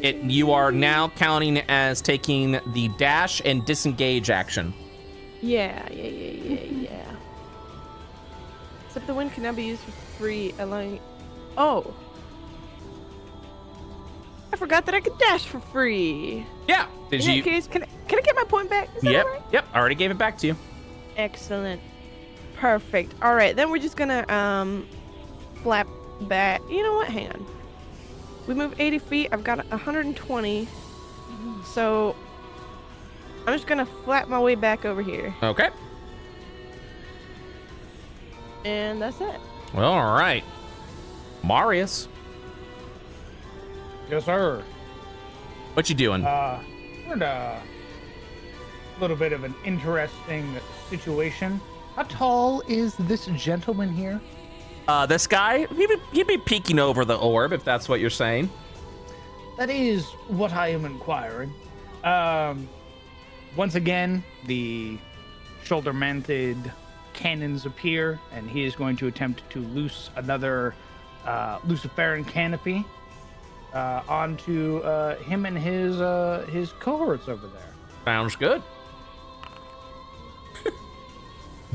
You are now counting as taking the dash and disengage action. Yeah. Step the Wind can now be used for free, allowing. Oh. I forgot that I could dash for free. Yeah. Did In you? that case, can I get my point back? Is that Yep. all right? Yep. I already gave it back to you. Excellent. Perfect. All right, then we're just gonna flap back. You know what? Hang on. We move 80 feet. I've got 120. So I'm just gonna flap my way back over here, Okay. and that's it. Well, all right. Marius, Yes, sir. what you doing? We're in a little bit of an interesting situation. How tall is this gentleman here? This guy, he'd be peeking over the orb, if that's what you're saying. That is what I am inquiring. Once again, the shoulder-mounted cannons appear, and he is going to attempt to loose another Luciferian canopy onto him and his cohorts over there. Sounds good.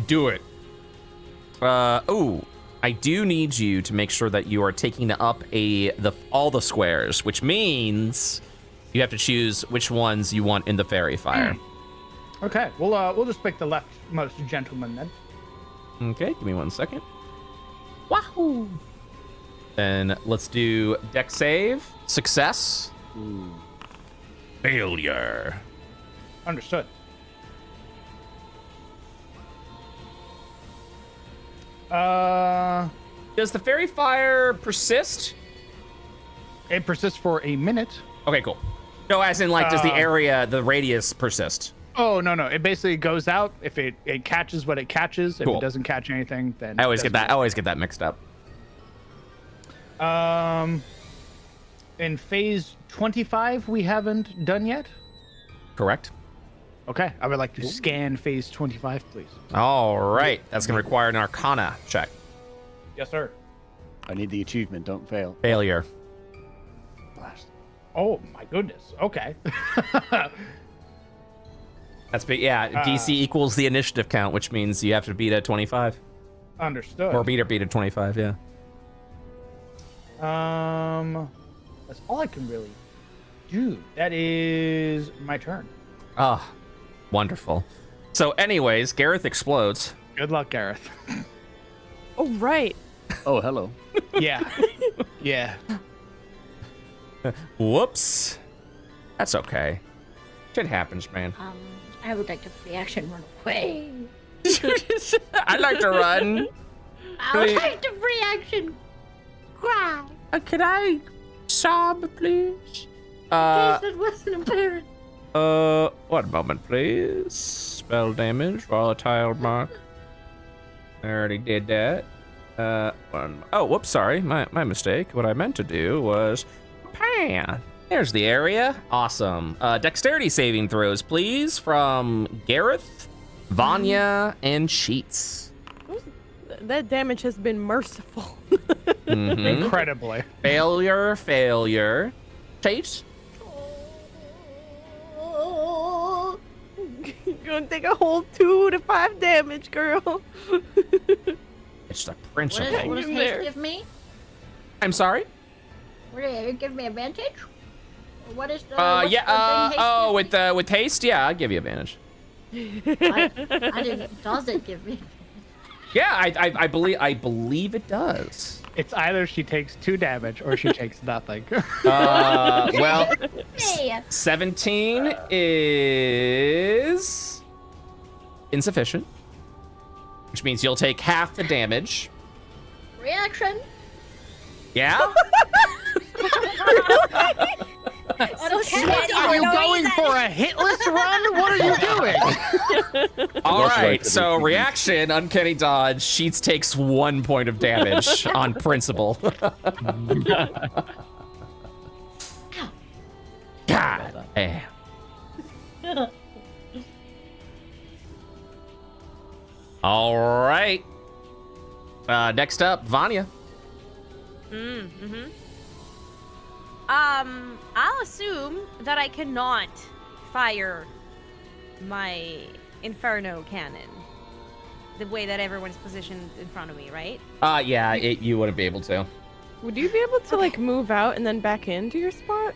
Do it. I do need you to make sure that you are taking up all the squares, which means you have to choose which ones you want in the fairy fire. Okay, we'll just pick the leftmost gentleman then. Okay, give me 1 second. Wahoo! Then let's do deck save. Success. Failure. Understood. Does the fairy fire persist? It persists for a minute. Okay, cool. No, as in, like, does the area, the radius persist? Oh, no. It basically goes out. If it catches what it catches. If Cool. it doesn't catch anything, then I it always get doesn't that. I always get that mixed up. work. In phase 25, we haven't done yet. Correct. Okay, I would like to scan phase 25, please. All right. That's going to require an Arcana check. Yes, sir. I need the achievement. Don't fail. Failure. Blast. Oh my goodness. Okay. That's big. Yeah. DC equals the initiative count, which means you have to beat a 25 Understood. or beat a 25. Yeah. That's all I can really do. That is my turn. Ah, wonderful. So, anyways, Gareth explodes. Good luck, Gareth. Oh, right. Oh, hello. Yeah. Yeah. Whoops. That's okay. Shit happens, man. I would like to free action run away. I'd like to run. I would like to free action cry. Can I sob, please? Yes, that wasn't apparent. 1 moment, please. Spell damage, volatile mark. I already did that. Oh, whoops, sorry. My mistake. What I meant to do was pan. There's the area. Awesome. Dexterity saving throws, please, from Gareth, Vanya, and Sheets. That damage has been merciful. Mhm. Incredibly. Failure. Chase. You're gonna take a whole 2 to 5 damage, girl. It's the What principle. does in haste there. give me? I'm sorry? What does it give me advantage? What is the Yeah. what's the thing haste give me? With haste, yeah, I'll give you advantage. I didn't. Does it give me? Yeah, I believe it does. It's either she takes 2 damage or she takes nothing. Well, Hey, 17 is insufficient, which means you'll take half the damage. reaction. Yeah? So steady. Are you No going reason. for a hitless run? What are you doing? All That's right, right, so it is. reaction, uncanny dodge. Sheets takes 1 point of damage on principle. God damn. All right. Next up, Vanya. I'll assume that I cannot fire my Inferno cannon the way that everyone's positioned in front of me, right? Yeah, you wouldn't be able to. Would you be able to like move out and then back into your spot?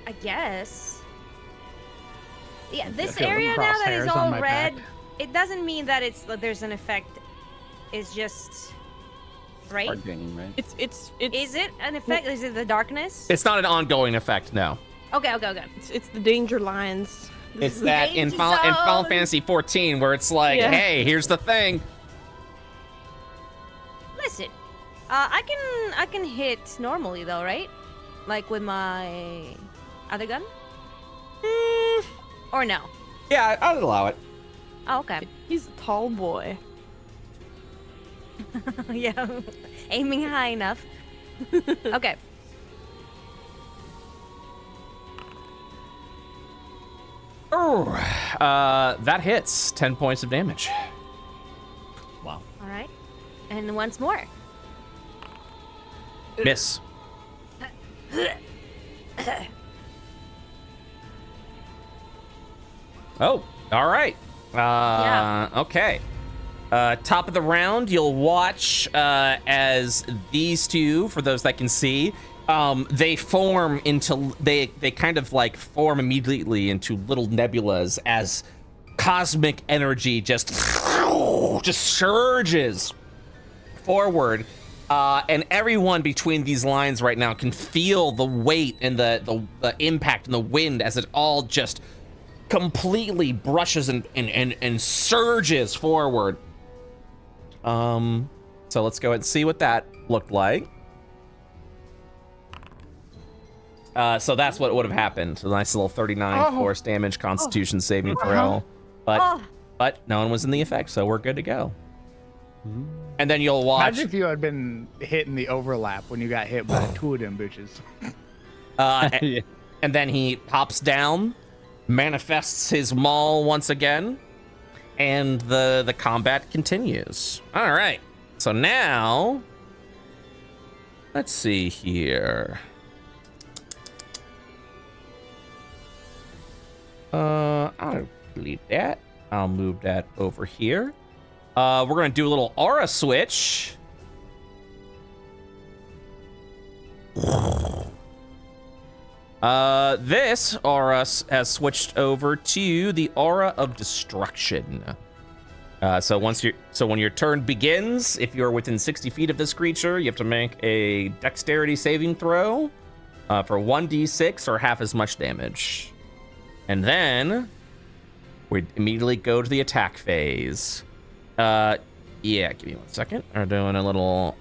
I guess. Yeah, this feel the area now that is crosshairs on all my red, back. it doesn't mean that there's an effect. It's just right. Hard game, right? It's Is it an effect? Is it the darkness? It's not an ongoing effect, no. Okay. it's the danger lines. It's that in Danger Final zone. Fantasy 14 where it's like, Yeah. hey, here's the thing. Listen, I can hit normally though, right? Like with my other gun? Or no? Yeah, I'd allow it. Oh, okay. He's a tall boy. Yeah, aiming high enough. Okay. That hits 10 points of damage. Wow. All right. And once more. Miss. Oh, all right. Yeah. Okay. Top of the round, you'll watch as these two, for those that can see, they form into they kind of like form immediately into little nebulas as cosmic energy just surges forward. And everyone between these lines right now can feel the weight and the impact and the wind as it all just completely brushes and surges forward. So let's go ahead and see what that looked like. So that's what would have happened. A nice little 39 force damage, Constitution saving throw. But no one was in the effect, so we're good to go. And then you'll watch. Imagine if you had been hit in the overlap when you got hit by 2 of them bitches. Yeah. And then he pops down, manifests his maul once again, and the combat continues. All right. So now, let's see here. I'll delete that. I'll move that over here. We're gonna do a little aura switch. This aura has switched over to the aura of destruction. So when your turn begins, if you're within 60 feet of this creature, you have to make a dexterity saving throw for 1d6 or half as much damage. And then we immediately go to the attack phase. Yeah, give me 1 second. We're doing a little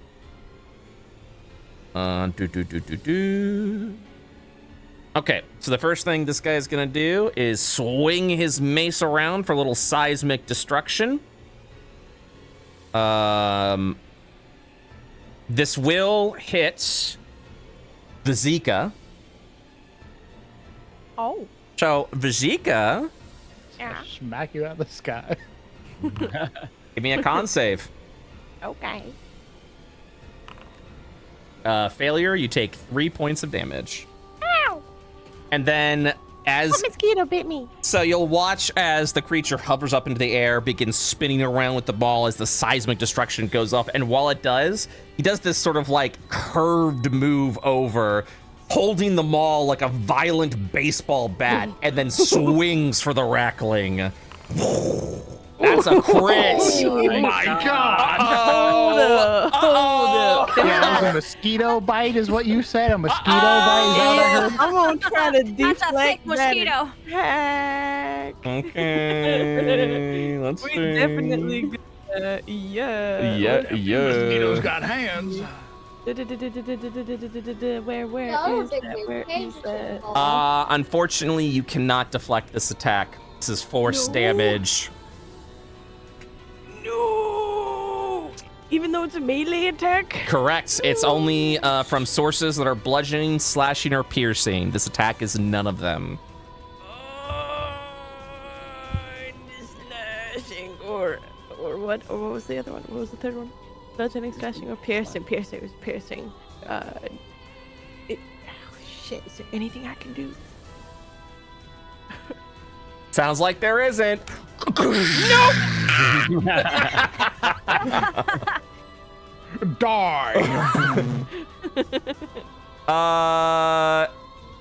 Okay, so the first thing this guy's gonna do is swing his mace around for a little seismic destruction. This will hit the Zika. Oh. So the Zika, Smack you out of the sky. give me a con save. Okay. Failure, you take 3 points of damage. Ow! And then as Mosquito bit me. so you'll watch as the creature hovers up into the air, begins spinning around with the ball as the seismic destruction goes off. And while it does, he does this sort of like curved move over, holding the maul like a violent baseball bat, and then swings for the rackling. That's a crit. Oh my god! Oh, Yeah, that was a mosquito bite, is what you said. A mosquito bite. Is that what I heard? I'm gonna try to That's a sick deflect that mosquito. attack. Okay, let's We see. definitely Mosquitoes got hands. Where No, is that? Where is that? Unfortunately, you cannot deflect this attack. This is force damage. No! Even though it's a melee attack? Correct. It's only from sources that are bludgeoning, slashing, or piercing. This attack is none of them. Slashing or what? Or what was the other one? What was the third one? Bludgeoning, slashing, or piercing? Piercing. It was piercing. Shit. Is there anything I can do? Sounds like there isn't. Die.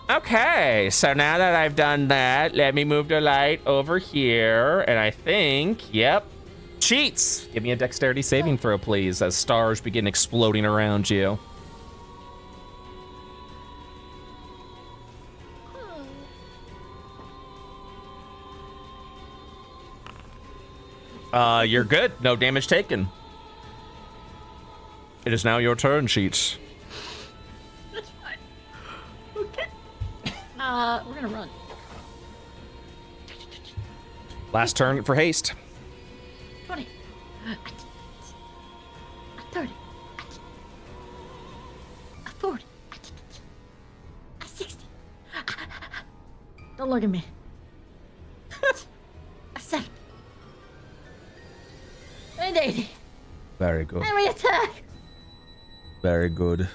Okay. So now that I've done that, let me move the light over here, and I think, yep, cheats. Give me a dexterity saving throw, please, as stars begin exploding around you. You're good. No damage taken. It is now your turn, Cheats. That's fine. Okay. We're gonna run. Last turn for haste. 20. 30. 40. 60. Don't look at me. 70. And 80. Very good. And we attack. Very good.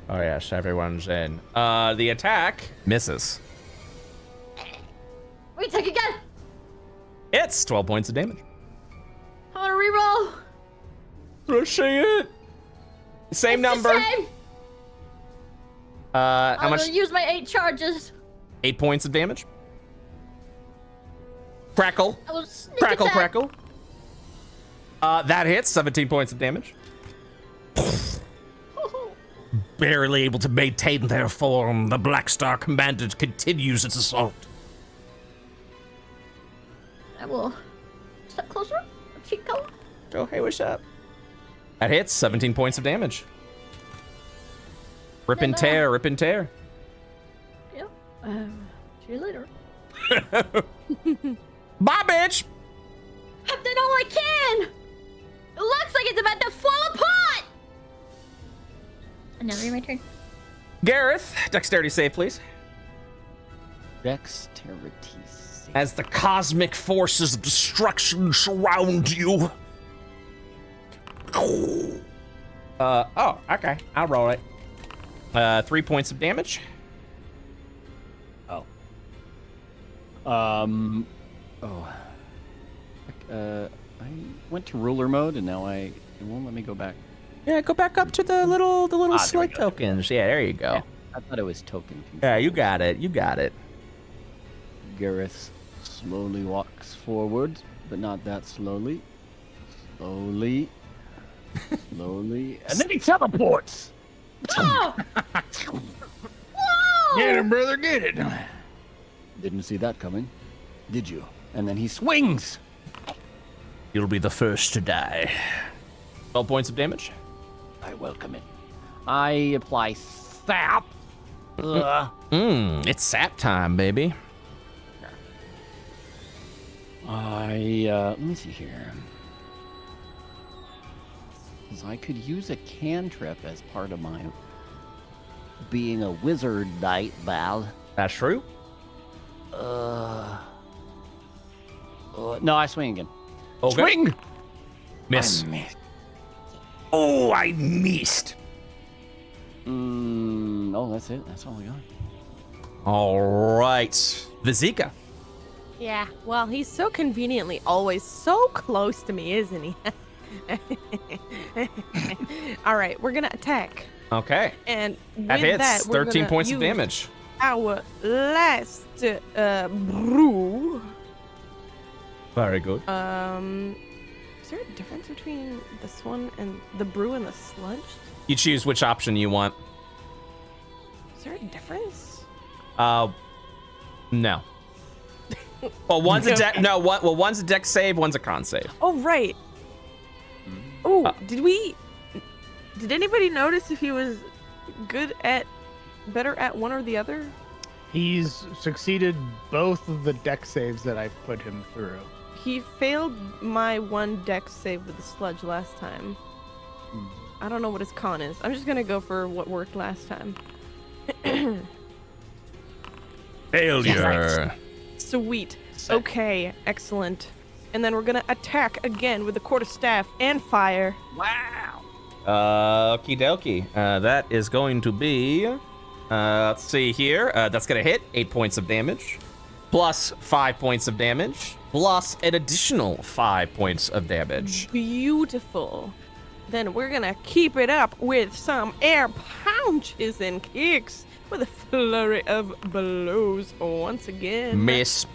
Oh yes, everyone's in. The attack misses. We attack again. It's 12 points of damage. I want to reroll. Let's see it. Same It's number. The same. How I'm much? gonna use my 8 charges. 8 points of damage. Crackle. I will sneak Crackle, attack. crackle. That hits, 17 points of damage. Barely able to maintain their form, the Blackstar commander continues its assault. I will step closer. Keep going. Oh, hey, what's up? That hits, 17 points of damage. Rip and tear, rip and tear. Yeah. See you later. Bye, bitch! I've done all I can. It looks like it's about to fall apart. And now it's my turn. Gareth, dexterity save, please. Dexterity save. As the cosmic forces of destruction surround you. Oh, okay. I'll roll it. 3 points of damage. Oh. I went to ruler mode and now it won't let me go back. Yeah, go back up to the little there we select go. tokens. Yeah, there you go. Yeah, I thought it was token. Yeah, you got it. You got it. Gareth slowly walks forward, but not that slowly. Slowly. Slowly. And then he teleports! Oh! Whoa! Get him, brother, get it. Didn't see that coming, did you? And then he swings! You'll be the first to die. 12 points of damage. I welcome it. I apply sap. It's sap time, baby. Let me see here. 'Cause I could use a cantrip as part of my being a wizard knight, Val. That's true. No, I swing again. Okay. Swing! Miss. I missed. Oh, I missed. Oh, that's it. That's all I got. All right. Vizika. Yeah, well, he's so conveniently always so close to me, isn't he? All right, we're gonna attack, Okay. and with That hits. that, we're 13 gonna points of use damage. Our last brew. Very good. Is there a difference between this one and the brew and the sludge? You choose which option you want. Is there a difference? No. Well, one's a deck. No, what? Well, one's a deck save, one's a con save. Oh, right. Oh, did anybody notice if he was better at one or the other? He's succeeded both of the deck saves that I've put him through. He failed my one deck save with the sludge last time. I don't know what his con is. I'm just gonna go for what worked last time. Failure. Sweet. Okay, excellent. And then we're gonna attack again with the quarterstaff and fire. Wow. Okie dokie. That is going to be. Let's see here. That's gonna hit 8 points of damage, plus 5 points of damage, plus an additional 5 points of damage. Beautiful. Then we're gonna keep it up with some air punches and kicks with a flurry of blows once again. Miss.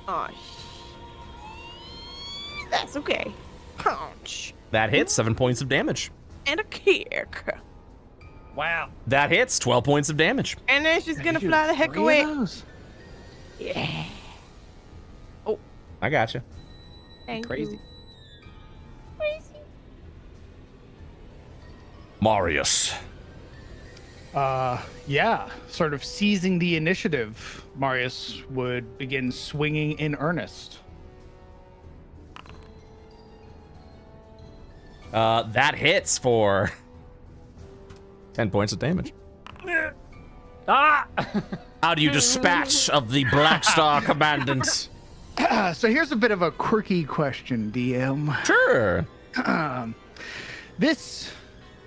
Aw, that's okay. Punch. That hits 7 points of damage. And a kick. Wow. That hits 12 points of damage. And then she's gonna fly the heck away. Yeah. I gotcha. Thank Crazy. you. Crazy. Marius. Yeah, sort of seizing the initiative, Marius would begin swinging in earnest. That hits for 10 points of damage. Ah! How do you dispatch of the Blackstar commandant? So here's a bit of a quirky question, DM. Sure. This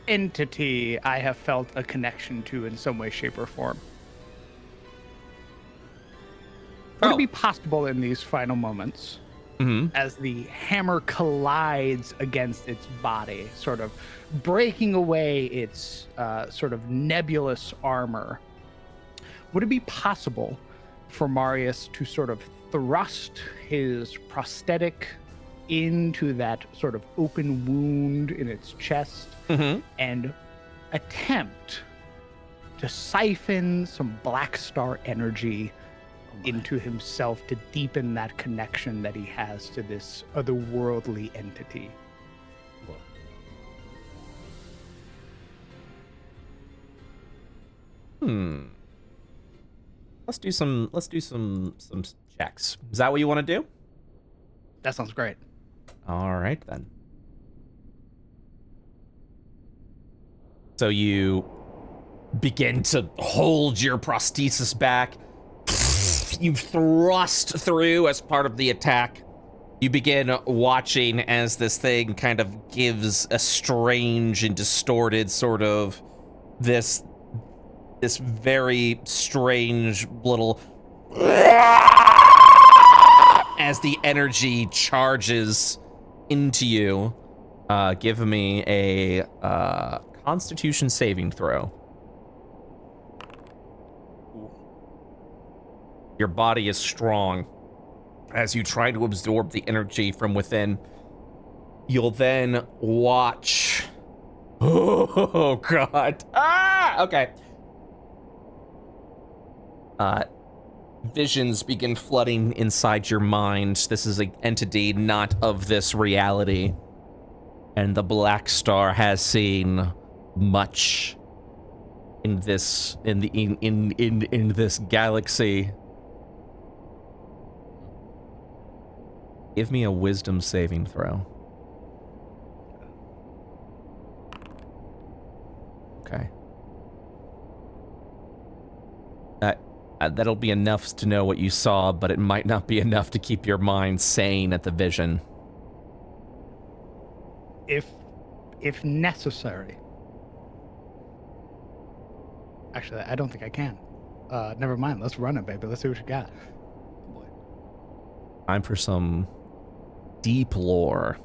entity I have felt a connection to in some way, shape, or form. Would it be possible in these final moments, as the hammer collides against its body, sort of breaking away its sort of nebulous armor, would it be possible for Marius to sort of thrust his prosthetic into that sort of open wound in its chest and attempt to siphon some Blackstar energy into himself to deepen that connection that he has to this otherworldly entity? Let's do some checks. Is that what you want to do? That sounds great. All right then. So you begin to hold your prosthesis back. You thrust through as part of the attack. You begin watching as this thing kind of gives a strange and distorted sort of this very strange little as the energy charges into you. Give me a Constitution saving throw. Your body is strong as you try to absorb the energy from within. You'll then watch. Oh, God. Okay. Visions begin flooding inside your mind. This is an entity not of this reality. And the Blackstar has seen much in this in this galaxy. Give me a wisdom saving throw. Okay. That'll be enough to know what you saw, but it might not be enough to keep your mind sane at the vision. If necessary. Actually, I don't think I can. Never mind. Let's run it, baby. Let's see what you got. Time for some deep lore.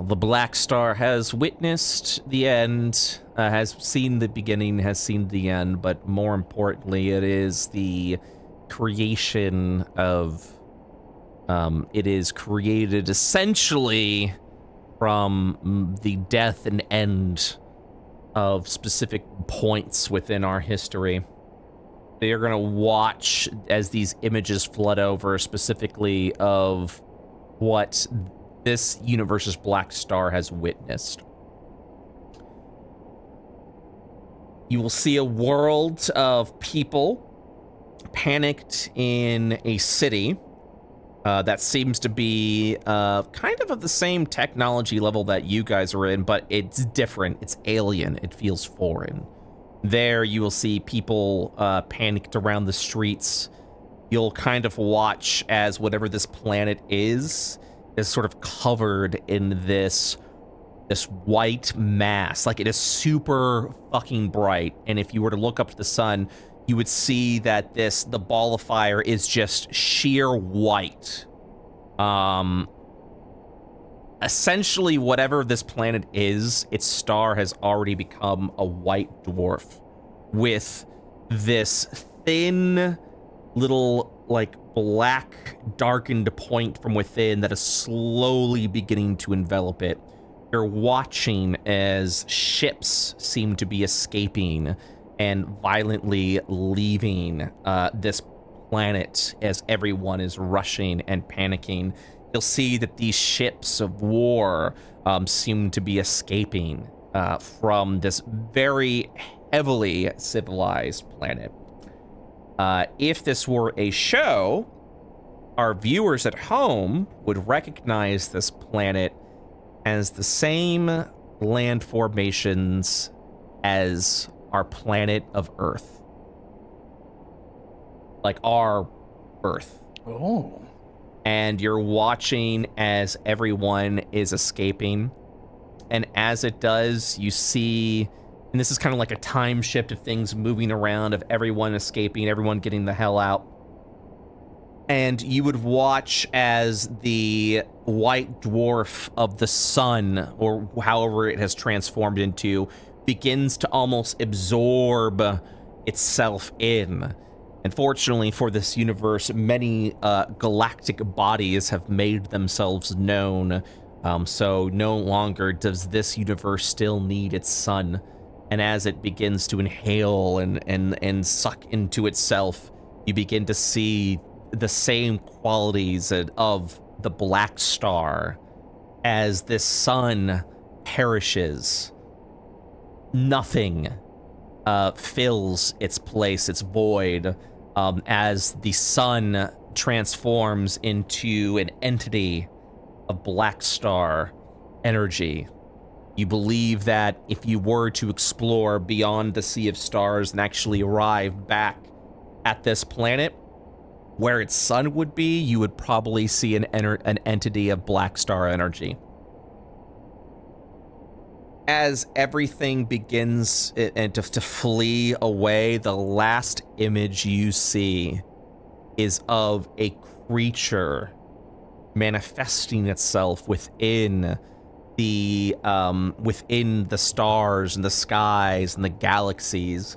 The Blackstar has witnessed the end, has seen the beginning, has seen the end, but more importantly, it is the creation of It is created essentially from the death and end of specific points within our history. They are going to watch as these images flood over, specifically of what this universe's Blackstar has witnessed. You will see a world of people panicked in a city that seems to be kind of the same technology level that you guys are in, but it's different. It's alien. It feels foreign. There you will see people panicked around the streets. You'll kind of watch as whatever this planet is sort of covered in this white mass. Like, it is super fucking bright, and if you were to look up to the sun, you would see that the ball of fire is just sheer white. Essentially, whatever this planet is, its star has already become a white dwarf with this thin little, like, black darkened point from within that is slowly beginning to envelop it. You're watching as ships seem to be escaping and violently leaving this planet as everyone is rushing and panicking. You'll see that these ships of war seem to be escaping from this very heavily civilized planet. If this were a show, our viewers at home would recognize this planet as the same land formations as our planet of Earth. Like our Earth. Oh. And you're watching as everyone is escaping. And as it does, you see, and this is kind of like a time shift of things moving around, of everyone escaping, everyone getting the hell out. And you would watch as the white dwarf of the sun, or however it has transformed into, begins to almost absorb itself in. And fortunately for this universe, many galactic bodies have made themselves known. So no longer does this universe still need its sun. And as it begins to inhale and suck into itself, you begin to see the same qualities of the Blackstar. As this sun perishes, nothing fills its place, its void, as the sun transforms into an entity of Blackstar energy. You believe that if you were to explore beyond the Sea of Stars and actually arrive back at this planet, where its sun would be, you would probably see an entity of Blackstar energy. As everything begins to flee away, the last image you see is of a creature manifesting itself within the stars and the skies and the galaxies.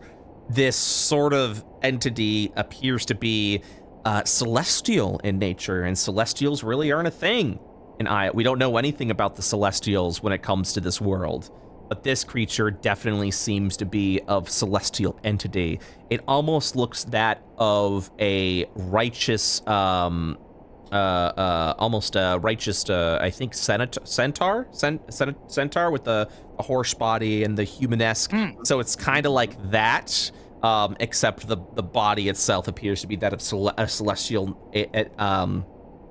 This sort of entity appears to be celestial in nature, and celestials really aren't a thing. And we don't know anything about the Celestials when it comes to this world, but this creature definitely seems to be of celestial entity. It almost looks that of a righteous, I think centaur with a horse body and the humanesque. So it's kind of like that, except the body itself appears to be that of a celestial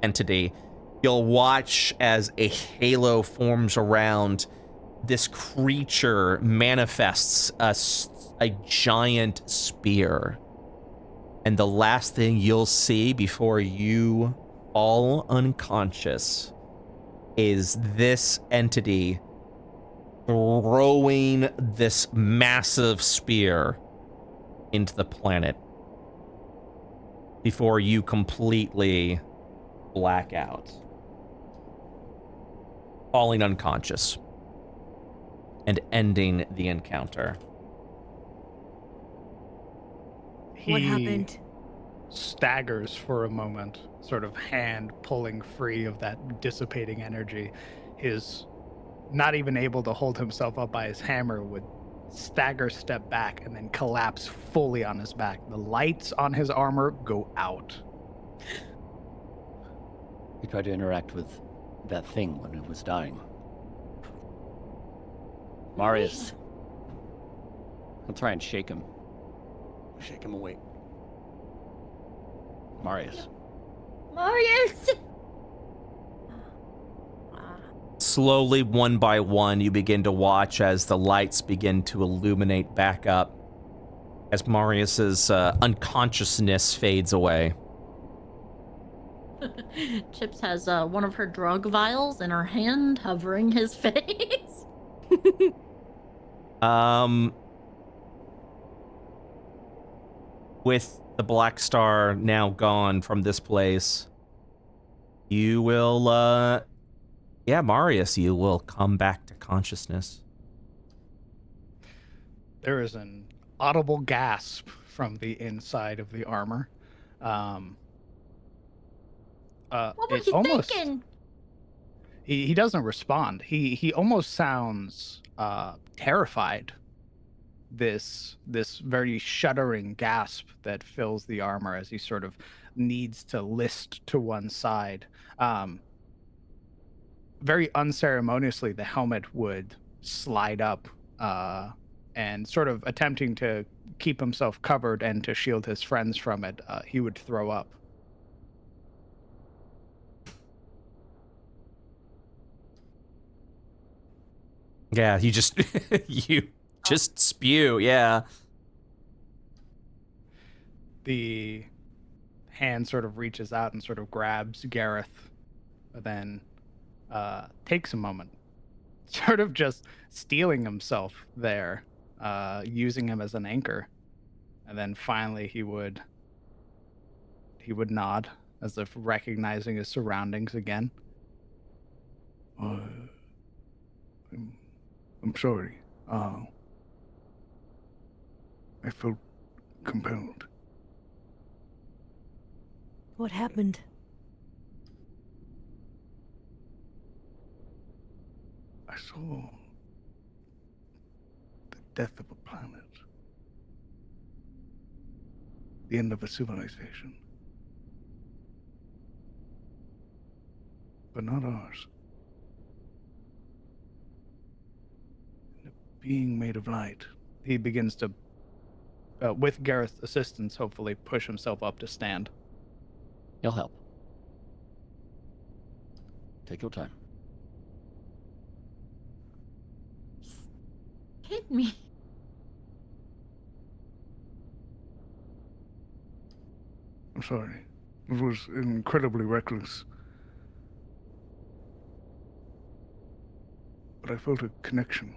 entity. You'll watch as a halo forms around this creature, manifests a giant spear. And the last thing you'll see before you fall unconscious is this entity throwing this massive spear into the planet before you completely black out, falling unconscious and ending the encounter. What happened? staggers for a moment, sort of hand pulling free of that dissipating energy. His not even able to hold himself up by his hammer would stagger, step back, and then collapse fully on his back. The lights on his armor go out. He tried to interact with that thing when it was dying. Marius. I'll try and shake him. Shake him awake. Marius. Marius! Slowly, one by one, you begin to watch as the lights begin to illuminate back up, as Marius's unconsciousness fades away. Chips has one of her drug vials in her hand, hovering his face. With the Blackstar now gone from this place, you will, yeah, Marius, you will come back to consciousness. There is an audible gasp from the inside of the armor. What were you thinking? He doesn't respond. He almost sounds terrified. This very shuddering gasp that fills the armor as he sort of needs to list to one side. Very unceremoniously, the helmet would slide up and sort of attempting to keep himself covered and to shield his friends from it, he would throw up. Yeah, you just just spew, yeah. The hand sort of reaches out and sort of grabs Gareth, but then takes a moment, sort of just stealing himself there, using him as an anchor, and then finally he would nod as if recognizing his surroundings again. I'm sorry. I felt compelled. What happened? I saw the death of a planet. The end of a civilization. But not ours. And a being made of light. He begins to, with Gareth's assistance, hopefully push himself up to stand. He'll help. Take your time. Hit me. I'm sorry. It was incredibly reckless. But I felt a connection.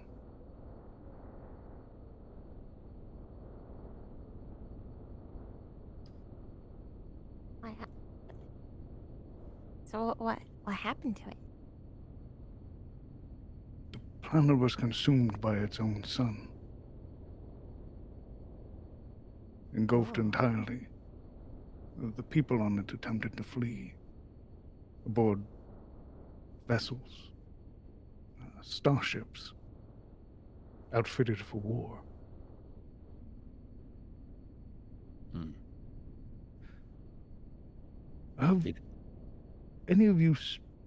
So what happened to it? The planet was consumed by its own sun. Engulfed entirely. The people on it attempted to flee. Aboard vessels. Starships. Outfitted for war. Have any of you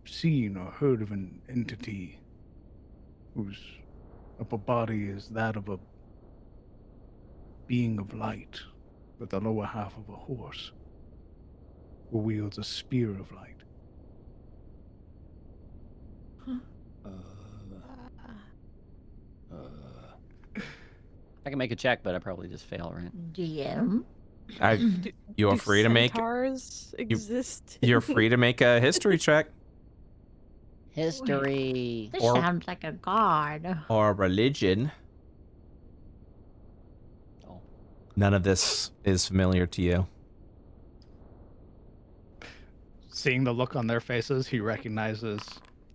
seen or heard of an entity whose upper body is that of a being of light, with the lower half of a horse, who wields a spear of light? I can make a check, but I probably just fail, right? DM. You are Do free to make. centaurs exist? You're free to make a history check History. This Or- sounds like a god. or religion. Oh. None of this is familiar to you. Seeing the look on their faces, he recognizes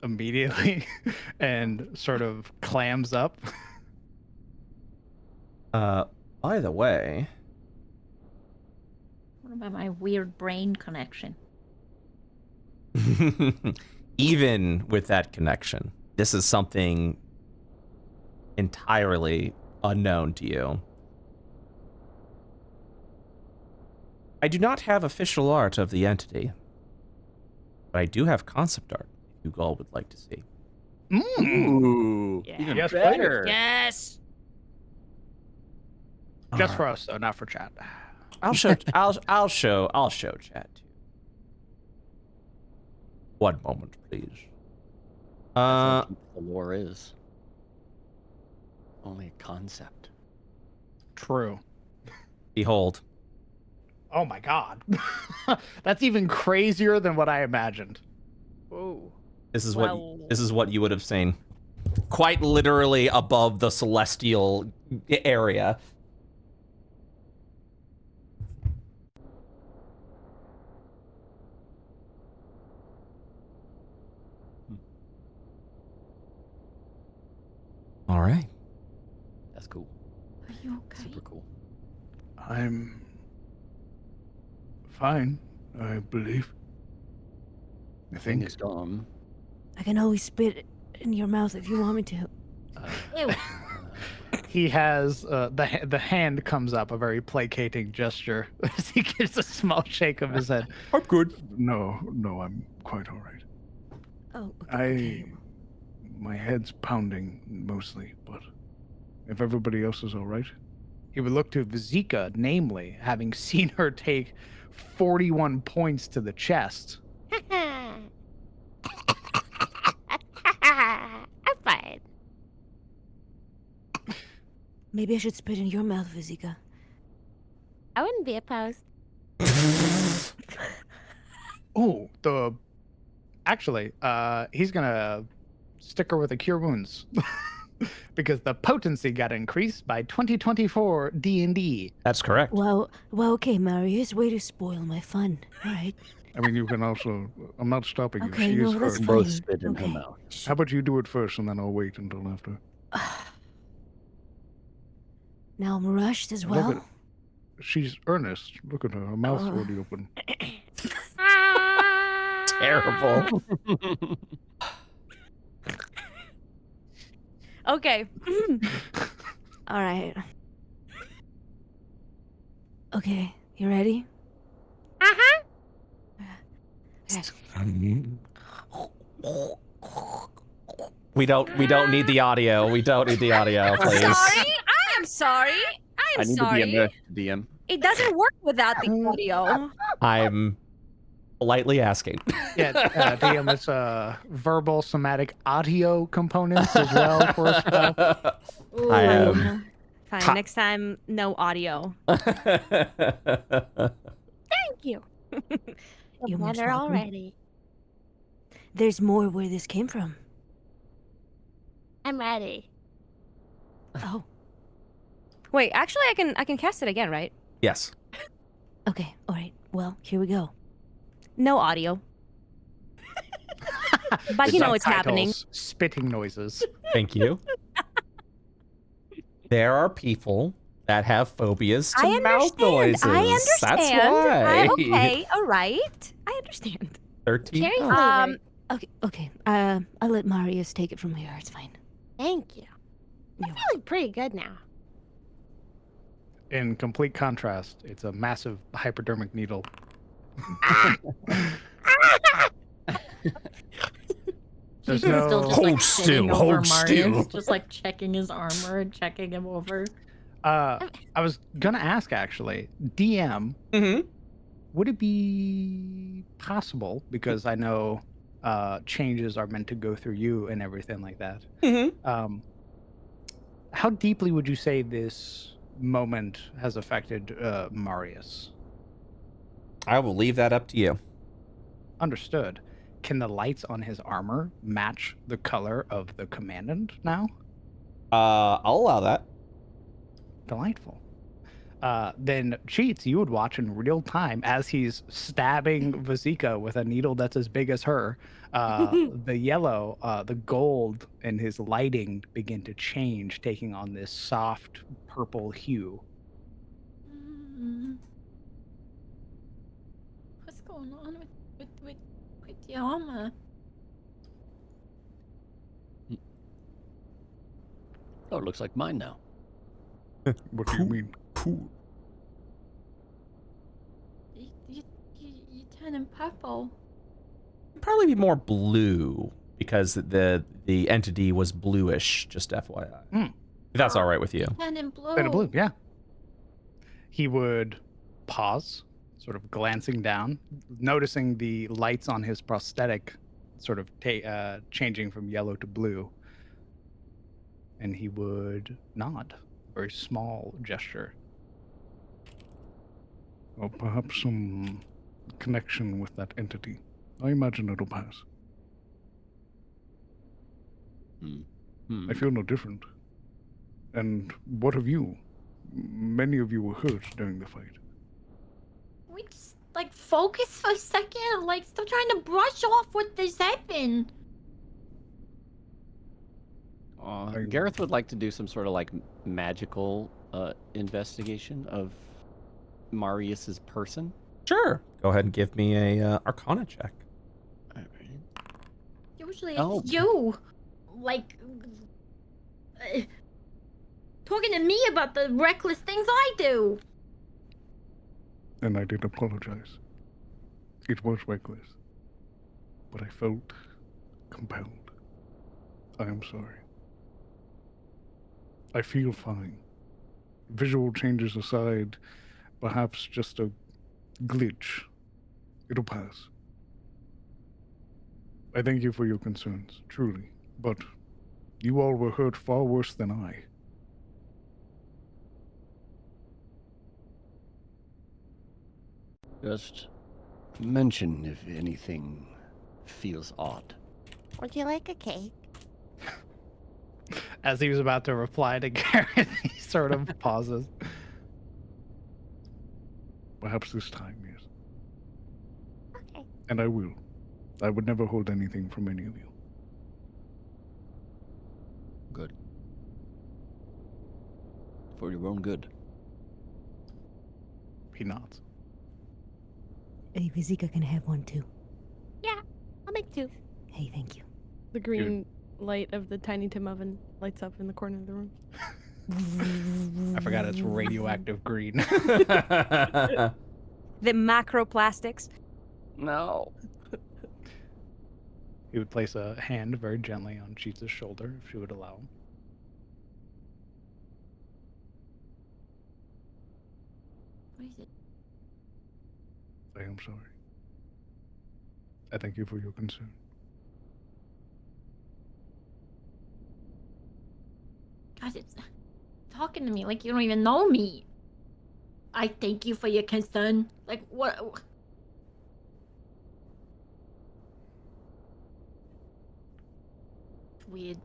immediately and sort of clams up. By the way, What What about my weird brain connection? Even with that connection, this is something entirely unknown to you. I do not have official art of the entity, but I do have concept art you all would like to see. Ooh, Yeah. even Yes, better. Yes. Just for us, though, not for chat. I'll show chat too. One moment, please. That's how deep the lore is. Only a concept. True. Behold. Oh my god. That's even crazier than what I imagined. Whoa. This is Wow. what you would have seen. Quite literally above the celestial area. All right. That's cool. Are you okay? Super cool. I'm fine, I believe. I Thing think. is gone. I can always spit in your mouth if you want me to. Ew. He has the hand comes up, a very placating gesture as he gives a small shake of his head. I'm good. No, I'm quite all right. Oh, okay. My head's pounding mostly, but if everybody else is all right. He would look to Vizika, namely, having seen her take 41 points to the chest. I'm fine. Maybe I should spit in your mouth, Vizika. I wouldn't be opposed. Oh, actually, he's gonna stick her with a cure wounds because the potency got increased by 2024 D&D. That's correct. Well, okay, Marius, way to spoil my fun. All right. I mean, you can also. I'm not stopping you. Okay, She no, is that's first. fine. Both spit in her Okay. mouth. How about you do it first, and then I'll wait until after. Now I'm rushed as Look well. at- She's earnest. Look at her. Her mouth's already open. Terrible. Okay. All right. Okay, you ready? Uh-huh. We don't need the audio. We don't need the audio, please. Sorry. I am sorry. I I am need sorry. to be a DM. It doesn't work without the audio. I'm politely asking. Yeah, DM, it's verbal, somatic, audio components as well for a spell. I am. Fine. Next time, no audio. Thank you. You're most Better welcome. already. There's more where this came from. I'm ready. Oh, Wait, actually, I can cast it again, right? Yes. okay. All right. Well, here we go. No audio. But you know it's happening. Subtitles, spitting noises. Thank you. There are people that have phobias to I mouth understand. noises. I understand. That's why. Okay, all right. I understand. 13. Very Oh. flavored. Okay. I'll let Marius take it from here. It's fine. Thank you. I'm feeling pretty good now. In complete contrast, it's a massive hypodermic needle. There's He's still no. just like Hold sitting still, over hold Marius, still. just like checking his armor and checking him over. I was gonna ask actually, DM, Mm-hmm. would it be possible, because I know changes are meant to go through you and everything like that. Mm-hmm. How deeply would you say this moment has affected Marius? I will leave that up to you. Understood. Can the lights on his armor match the color of the commandant now? I'll allow that. Delightful. Then Cheats, you would watch in real time as he's stabbing Vizika with a needle that's as big as her. The yellow, the gold, and his lighting begin to change, taking on this soft purple hue. going on with the armor? Oh, it looks like mine now. What do you mean? Cool. You turning purple. Probably be more blue because the entity was bluish. Just FYI. If that's all right with you. Turning blue. Bit of blue, yeah. He would pause, sort of glancing down, noticing the lights on his prosthetic sort of changing from yellow to blue. And he would nod. Very small gesture. Or perhaps some connection with that entity. I imagine it'll pass. I feel no different. And what of you? Many of you were hurt during the fight. We just focus for a second. Stop trying to brush off what this happened. Gareth would like to do some sort of magical investigation of Marius's person. Sure. Go ahead and give me a Arcana check. All right. Usually it's you, talking to me about the reckless things I do. And I did apologize. It was reckless. But I felt compelled. I am sorry. I feel fine. Visual changes aside, perhaps just a glitch. It'll pass. I thank you for your concerns, truly. But you all were hurt far worse than I. Just mention if anything feels odd. Would you like a cake? As he was about to reply to Gareth, he sort of pauses. Perhaps this time, yes. Okay. And I will. I would never hold anything from any of you. Good. For your own good. He nods. Hey, Vizika can have one too. Yeah, I'll make 2. Hey, thank you. The green light of the Tiny Tim oven lights up in the corner of the room. I forgot it's radioactive green. The macroplastics. No. He would place a hand very gently on Cheetah's shoulder if she would allow him. What is it? I am sorry. I thank you for your concern. Guys, it's talking to me like you don't even know me. I thank you for your concern. What? It's weird.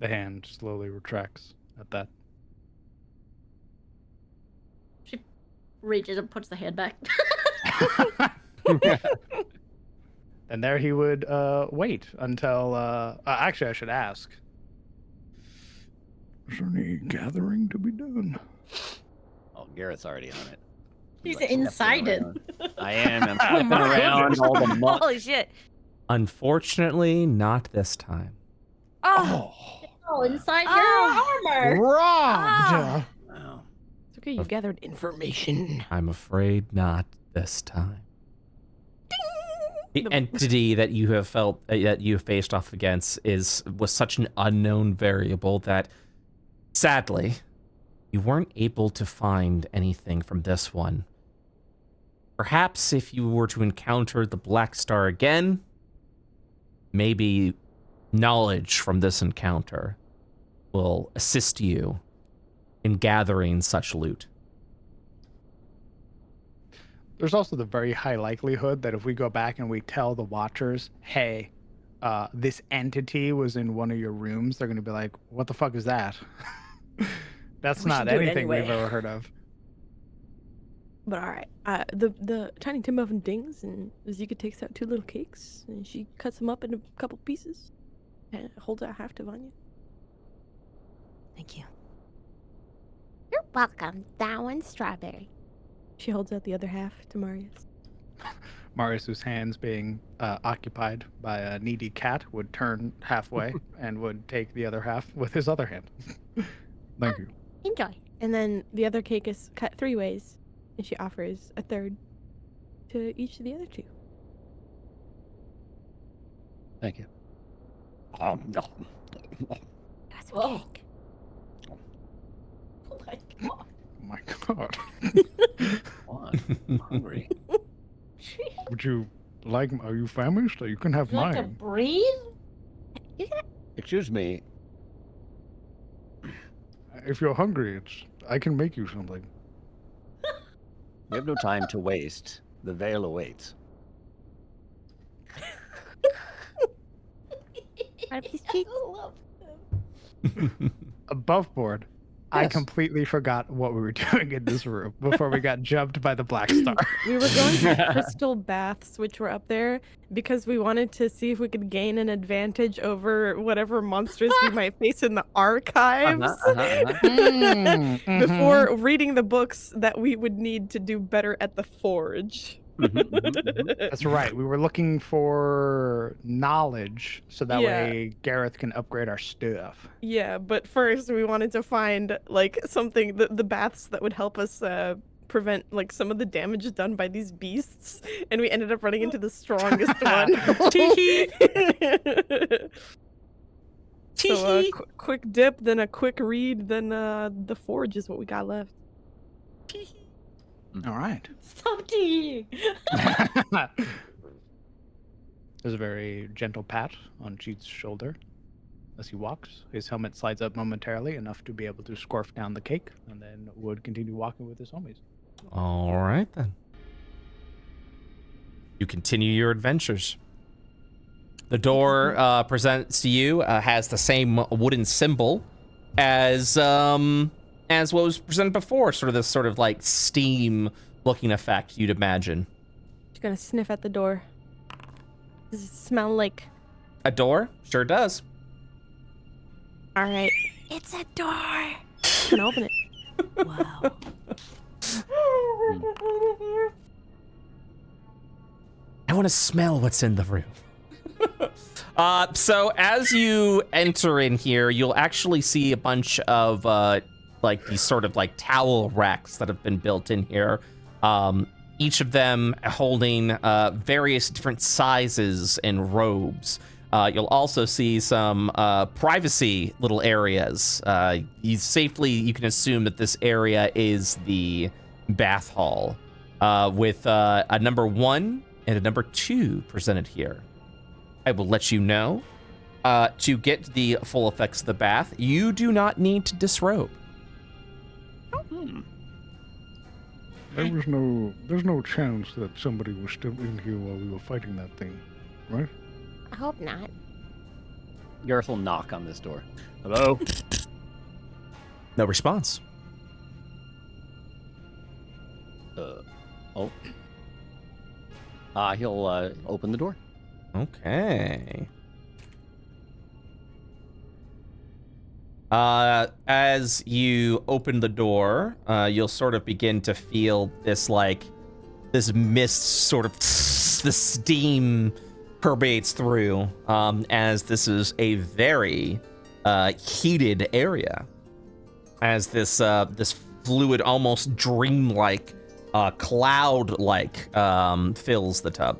The hand slowly retracts at that. She reaches and puts the hand back. And there he would wait until... actually, I should ask. Is there any gathering to be done? Oh, Garrett's already on it. He's like inside it. around. I am. I'm flipping around all the muck. Holy shit. Unfortunately, not this time. Oh. Oh, inside your armor. Robbed! Wow. It's okay, you gathered information. I'm afraid not this time. The entity that you have felt that you have faced off against was such an unknown variable that, sadly, you weren't able to find anything from this one. Perhaps if you were to encounter the Blackstar again, maybe knowledge from this encounter will assist you in gathering such loot. There's also the very high likelihood that if we go back and we tell the Watchers, hey, this entity was in one of your rooms, they're going to be like, what the fuck is that? That's not anything we've ever heard of. But alright, the Tiny Tim oven dings, and Zika takes out 2 little cakes, and she cuts them up into a couple pieces, and holds out half to Vanya. Thank you. You're welcome. That one's strawberry. She holds out the other half to Marius. Marius's hands being occupied by a needy cat would turn halfway and would take the other half with his other hand. Thank you. Enjoy. And then the other cake is cut 3 ways, and she offers a third to each of the other 2. Thank you. That's a cake. Oh my god. Oh my God. I'm hungry. Would you like? Are you famished? You can have Would you like to mine. breathe? Excuse me. If you're hungry, I can make you something. We have no time to waste. The veil awaits. Want a piece of cheese? I love him. Above board, I Yes. completely forgot what we were doing in this room before we got jumped by the Blackstar. We were going to crystal baths, which were up there, because we wanted to see if we could gain an advantage over whatever monsters we might face in the archives Mm-hmm. before reading the books that we would need to do better at the forge. That's right. We were looking for knowledge so that Yeah. way Gareth can upgrade our stuff. Yeah, but first we wanted to find like something, the baths that would help us prevent like some of the damage done by these beasts, and we ended up running into the strongest one. So a quick dip, then a quick read, then the forge is what we got left. All right. Stop teeing. There's a very gentle pat on Cheat's shoulder as he walks. His helmet slides up momentarily, enough to be able to scarf down the cake, and then would continue walking with his homies. All right, then. You continue your adventures. The door presents to you has the same wooden symbol as what was presented before, sort of like steam-looking effect you'd imagine. Just gonna sniff at the door. Does it smell like? A door? Sure does. All right, It's a door. I'm gonna open it. Wow. I want to smell what's in the room. So as you enter in here, you'll actually see a bunch of like these sort of like towel racks that have been built in here. Each of them holding various different sizes and robes. You'll also see some privacy little areas. You can assume that this area is the bath hall, with a number 1 and a number 2 presented here. I will let you know, to get the full effects of the bath, you do not need to disrobe. There's no chance that somebody was still in here while we were fighting that thing, right? I hope not. Gareth will knock on this door. Hello? No response. He'll open the door. Okay. As you open the door, you'll sort of begin to feel this mist, sort of the steam permeates through, as this is a very heated area. As this fluid, almost dreamlike, cloud-like, fills the tub.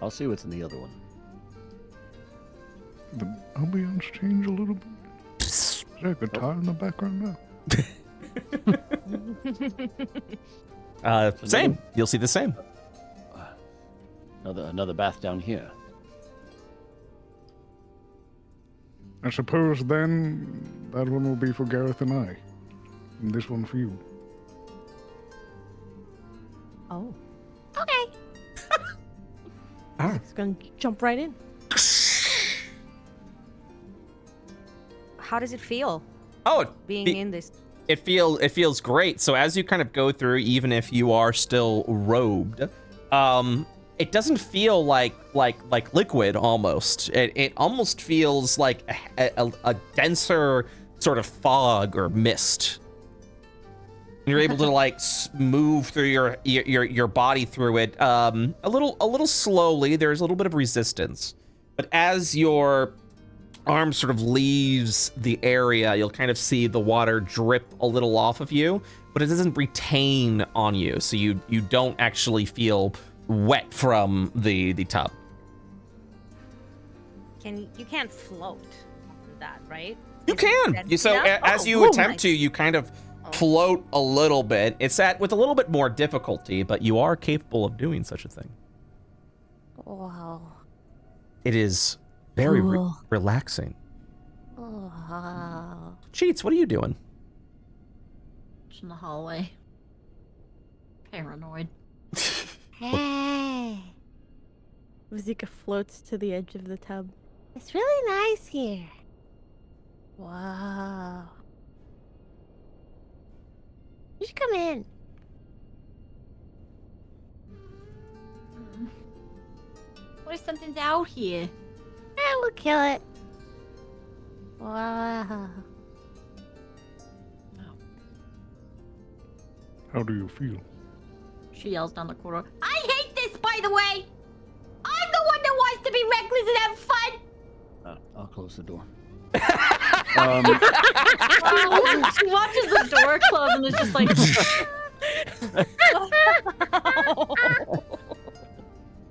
I'll see what's in the other one. The ambience change a little bit. Is there a guitar in the background now? Same. You'll see the same. Another bath down here. I suppose then that one will be for Gareth and I, and this one for you. Oh, Okay. it's gonna jump right in. How does it feel Oh, being it, in this? it feels great. So as you kind of go through, even if you are still robed, it doesn't feel like liquid almost. It almost feels like a denser sort of fog or mist. You're able to like move through your body through it a little slowly. There's a little bit of resistance, but as your arm sort of leaves the area, you'll kind of see the water drip a little off of you, but it doesn't retain on you, so you don't actually feel wet from the tub. You can't float through that, right? You can. As you attempt to, you kind of float a little bit. It's with a little bit more difficulty, but you are capable of doing such a thing. Wow. It is very Cool. relaxing. Wow. Cheats, what are you doing? Just in the hallway. Paranoid. Hey. Vizika floats to the edge of the tub. It's really nice here. Wow. You should come in. What if something's out here? We'll kill it. Wow. How do you feel? She yells down the corridor. I hate this, by the way! I'm the one that wants to be reckless and have fun! I'll close the door. She watches the door close and is just like...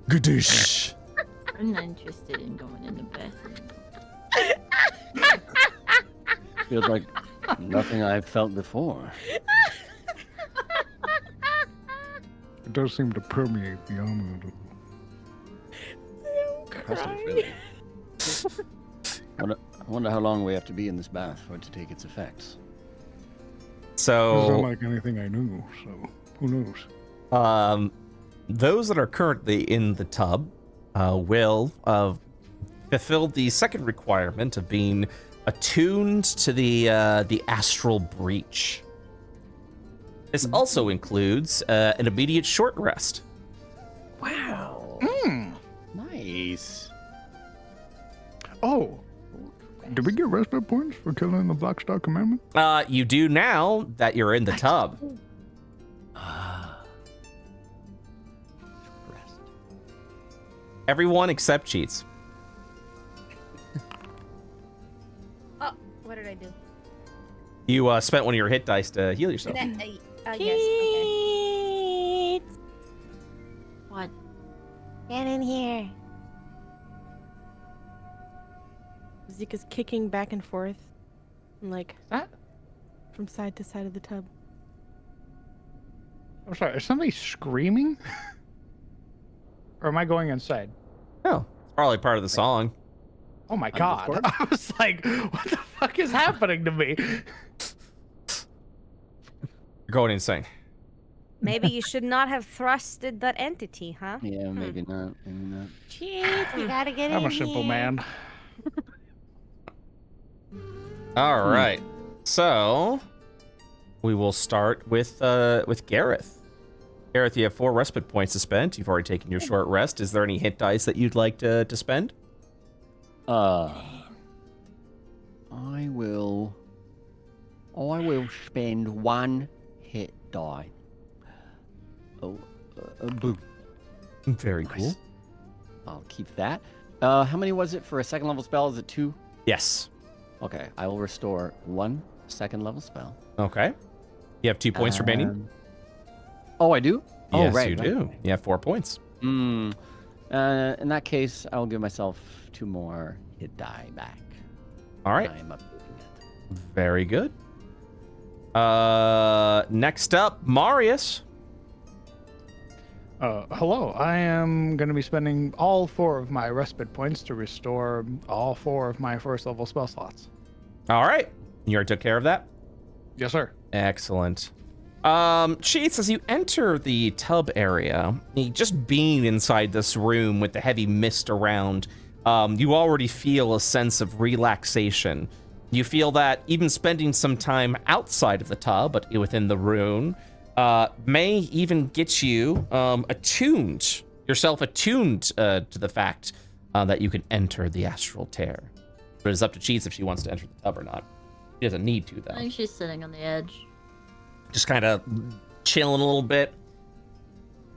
Goodish. I'm not interested in going in the bathroom. Feels like nothing I've felt before. It does seem to permeate the armor a little. Impressive, really. I wonder how long we have to be in this bath for it to take its effects. It's not So, like anything I knew, so who knows? those that are currently in the tub will fulfill the second requirement of being attuned to the astral breach. This also includes an immediate short rest. Wow. Nice. Oh, did we get respite points for killing the Blackstar commandment? You do now that you're in the tub. Rest. Everyone except Cheats. Oh, what did I do? You spent one of your hit dice to heal yourself. Yes. Okay. What? Get in here. Vizika's kicking back and forth, and like That? from side to side of the tub. I'm sorry, is somebody screaming? Or am I going inside? Oh, it's probably part of the song. Oh my On god. Discord? I was like, what the fuck is happening to me? You're going insane. Maybe you should not have thrusted that entity, huh? Yeah, maybe not. Maybe not. Cheats, we gotta get I'm in a simple here. man. All right. So we will start with Gareth. Gareth, you have 4 respite points to spend. You've already taken your short rest. Is there any hit dice that you'd like to spend? I will spend 1 hit die. Oh, boo. Very Nice. cool. I'll keep that. How many was it for a second level spell? Is it 2? Yes. Okay, I will restore 1 second level spell. Okay. You have 2 points remaining? Oh, I do? Yes, oh, right. you do. You have 4 points. In that case, I'll give myself 2 more hit die back. All right. I'm updating it. Very good. Next up, Marius. Hello. I am going to be spending all 4 of my respite points to restore all 4 of my first level spell slots. All right. You already took care of that? Yes, sir. Excellent. Cheats, as you enter the tub area, just being inside this room with the heavy mist around, you already feel a sense of relaxation. You feel that even spending some time outside of the tub, but within the room, may even get you attuned yourself attuned to the fact that you can enter the astral tear. But it's up to Cheats if she wants to enter the tub or not. She doesn't need to, though. I think she's sitting on the edge. Just kind of chilling a little bit.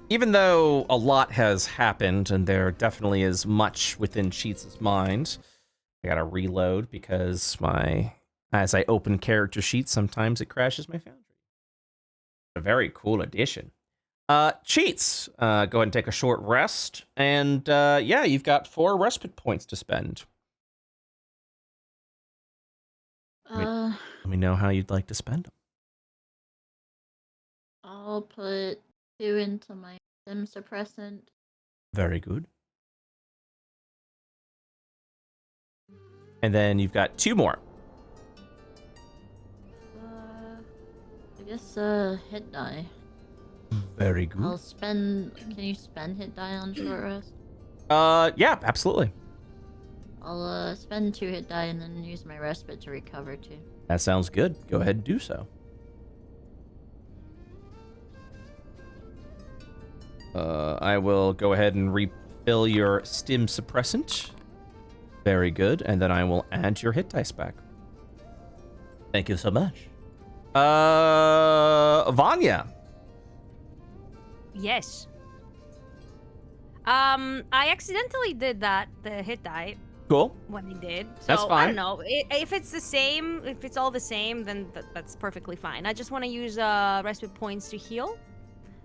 Even though a lot has happened and there definitely is much within Cheats' mind, I gotta reload because as I open character sheets, sometimes it crashes my Foundry. A very cool addition. Cheats, go ahead and take a short rest, and yeah, you've got 4 respite points to spend. Let me know how you'd like to spend them. I'll put 2 into my sim suppressant. Very good. And then you've got 2 more. I guess hit die. Very good. I'll spend. Can you spend hit die on short rest? Yeah, absolutely. I'll spend 2 hit die and then use my respite to recover 2. That sounds good. Go ahead and do so. I will go ahead and refill your stim suppressant. Very good. And then I will add your hit dice back. Thank you so much. Vanya. Yes. I accidentally did the hit die Cool. when I did. So That's I fine. don't know. If it's the same, if it's all the same, then that's perfectly fine. I just want to use respite points to heal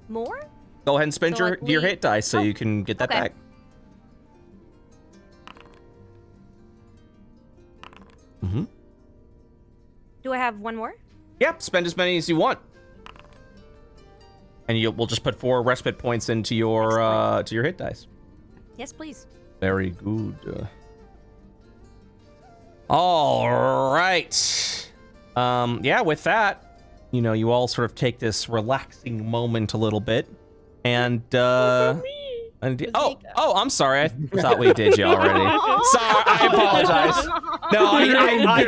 more. Go ahead and spend So, your, like, your hit dice so you can get that Okay. back. Mm-hmm. Do I have one more? Yep, spend as many as you want. And we'll just put 4 respite points into your to your hit dice. Yes, please. Very good. All right. Yeah, with that, you all sort of take this relaxing moment a little bit. And I'm sorry. I thought we did you already. Sorry, I apologize. No, I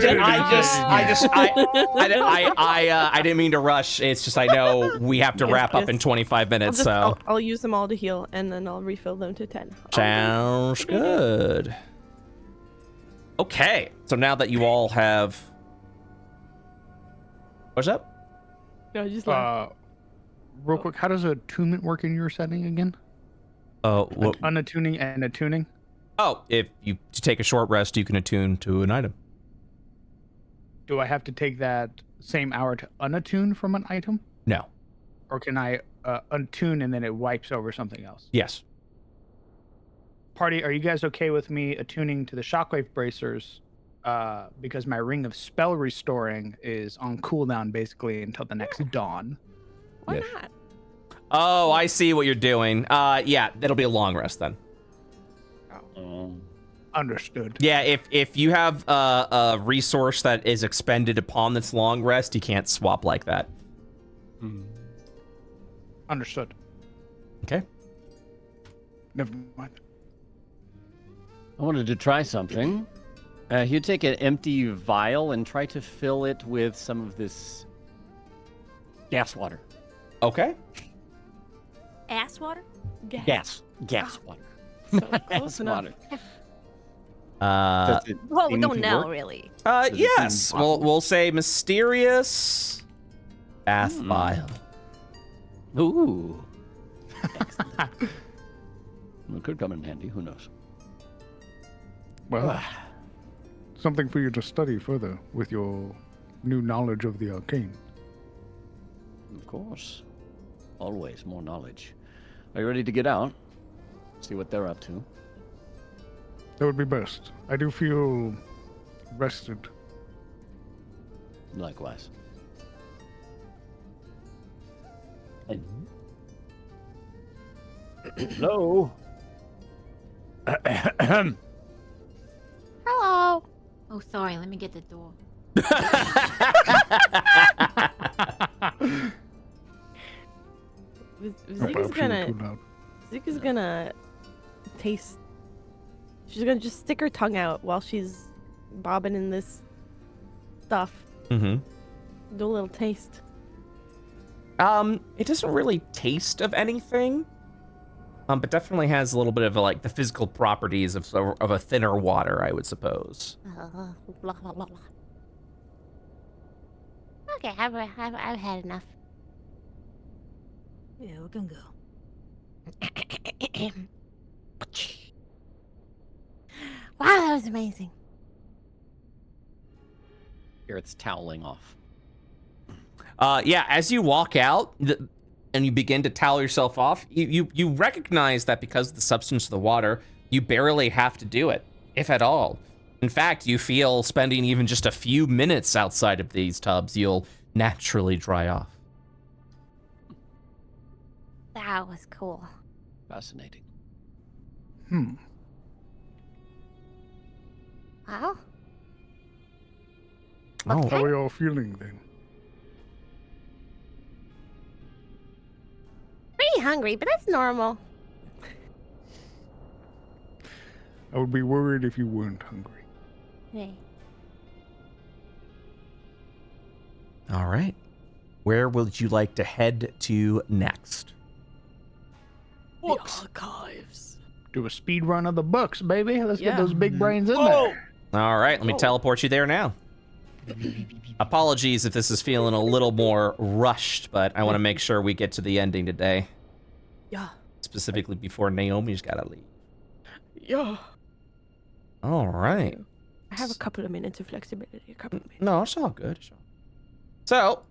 didn't mean to rush. It's just I know we have to wrap up in 25 minutes, so. I'll use them all to heal, and then I'll refill them to 10. Sounds good. Okay, so now that you all have... What's up? No, just Real quick, how does attunement work in your setting again? Unattuning and attuning? Oh, if you take a short rest, you can attune to an item. Do I have to take that same hour to unattune from an item? No. Or can I untune and then it wipes over something else? Yes. Party, are you guys okay with me attuning to the shockwave bracers? Because my ring of spell restoring is on cooldown basically until the next dawn. Why Yes. not? Oh, I see what you're doing. Yeah, that'll be a long rest then. Understood. Yeah, if you have a resource that is expended upon this long rest, you can't swap like that. Understood. Okay. Never mind. I wanted to try something. You take an empty vial and try to fill it with some of this gas water. Okay. Ass water? Gas water. So close Gas enough. water. Uh, Does it Well, we seem don't to know, work? really. Does it yes. seem We'll say mysterious bath vial. Ooh. Excellent. It could come in handy. Who knows? Well, something for you to study further with your new knowledge of the arcane. Of course. Always more knowledge. Are you ready to get out? See what they're up to. That would be best. I do feel rested. Likewise. Hello? Hello. Oh, sorry. Let me get the door. Zika's gonna taste. She's gonna just stick her tongue out while she's bobbing in this stuff. Mm-hmm. Do a little taste. It doesn't really taste of anything. but definitely has a little bit of like the physical properties of a thinner water, I would suppose. Blah, blah, blah, blah. Okay, I've had enough. Yeah, we can go. Wow, that was amazing. Here it's toweling off. Yeah, as you walk out and you begin to towel yourself off, you recognize that because of the substance of the water, you barely have to do it, if at all. In fact, you feel spending even just a few minutes outside of these tubs, you'll naturally dry off. That was cool. Fascinating. Well, Oh, How are you all feeling then? pretty hungry, but that's normal. I would be worried if you weren't hungry. Hey. all right. Where would you like to head to next? The archives. Do a speed run of the books, baby. Let's get Yeah. those big brains in there. All right, let me teleport you there now. Apologies if this is feeling a little more rushed, but I want to make sure we get to the ending today. Yeah. Specifically before Naomi's got to leave. Yeah. All right. I have a couple of minutes of flexibility. A couple of minutes. No, it's all good. It's all... So,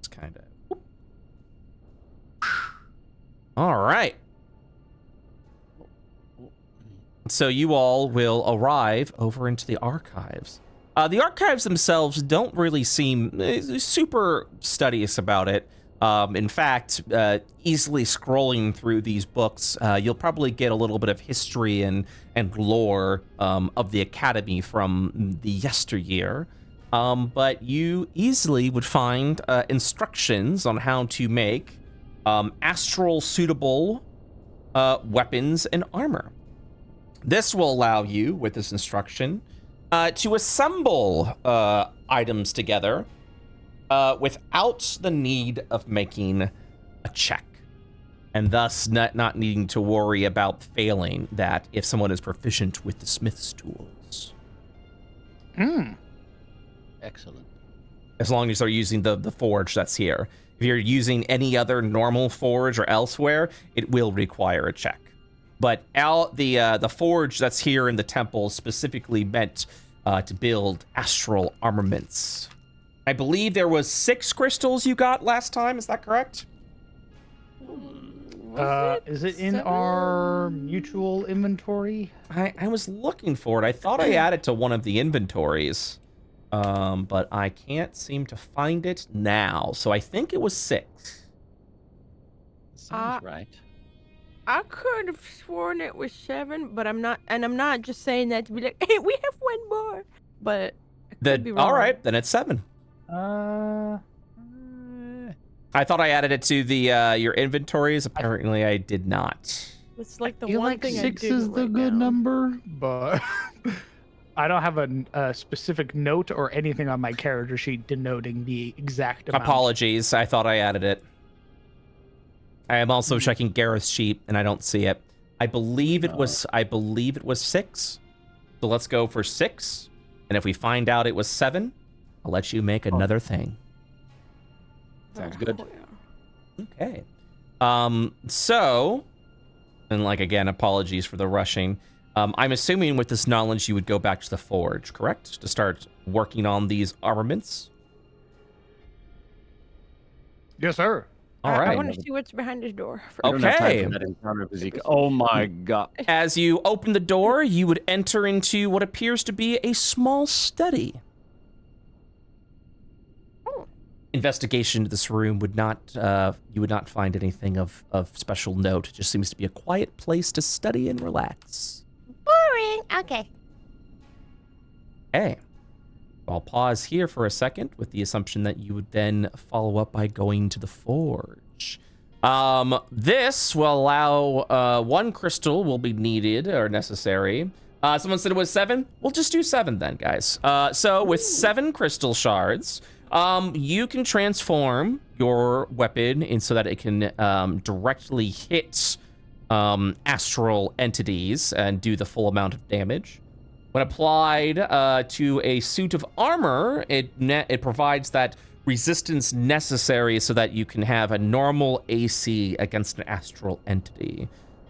it's kind of... All right. So you all will arrive over into the archives. The archives themselves don't really seem super studious about it. In fact, easily scrolling through these books, you'll probably get a little bit of history and lore of the Academy from the yesteryear. But you easily would find instructions on how to make astral suitable weapons and armor. This will allow you, with this instruction, to assemble items together without the need of making a check, and thus not needing to worry about failing that if someone is proficient with the smith's tools. Excellent. As long as they're using the forge that's here. If you're using any other normal forge or elsewhere, it will require a check. But the forge that's here in the temple is specifically meant to build astral armaments. I believe there was 6 crystals you got last time. Is that correct? Is it in our mutual inventory? I was looking for it. I thought I added to one of the inventories, but I can't seem to find it now. So I think it was 6. Sounds right. I could have sworn it was 7, but I'm not, and I'm not just saying that to be like, hey, we have one more. But I could be wrong. All right, then it's 7. I thought I added it to the your inventories. Apparently, I did not. It's like the I feel one like thing 6 I do is the right good now. number, but I don't have a specific note or anything on my character sheet denoting the exact amount. Apologies. I thought I added it. I am also checking Gareth's sheet, and I don't see it. I believe it was 6. So let's go for 6. And if we find out it was 7, I'll let you make another thing. Sounds good. Okay. So, and like again, apologies for the rushing. I'm assuming with this knowledge you would go back to the forge, correct? To start working on these armaments? Yes, sir. All I right. want to see what's behind this door. first. I don't have time Okay. for that encounter, Kozitza. Oh my god. As you open the door, you would enter into what appears to be a small study. Investigation into this room would not, you would not find anything of special note. It just seems to be a quiet place to study and relax. Boring. Okay. Okay. I'll pause here for a second with the assumption that you would then follow up by going to the forge. This will allow 1 crystal will be needed or necessary. Someone said it was 7? We'll just do 7 then, guys. So with 7 crystal shards, You can transform your weapon in so that it can directly hit astral entities and do the full amount of damage. When applied to a suit of armor, it provides that resistance necessary so that you can have a normal AC against an astral entity.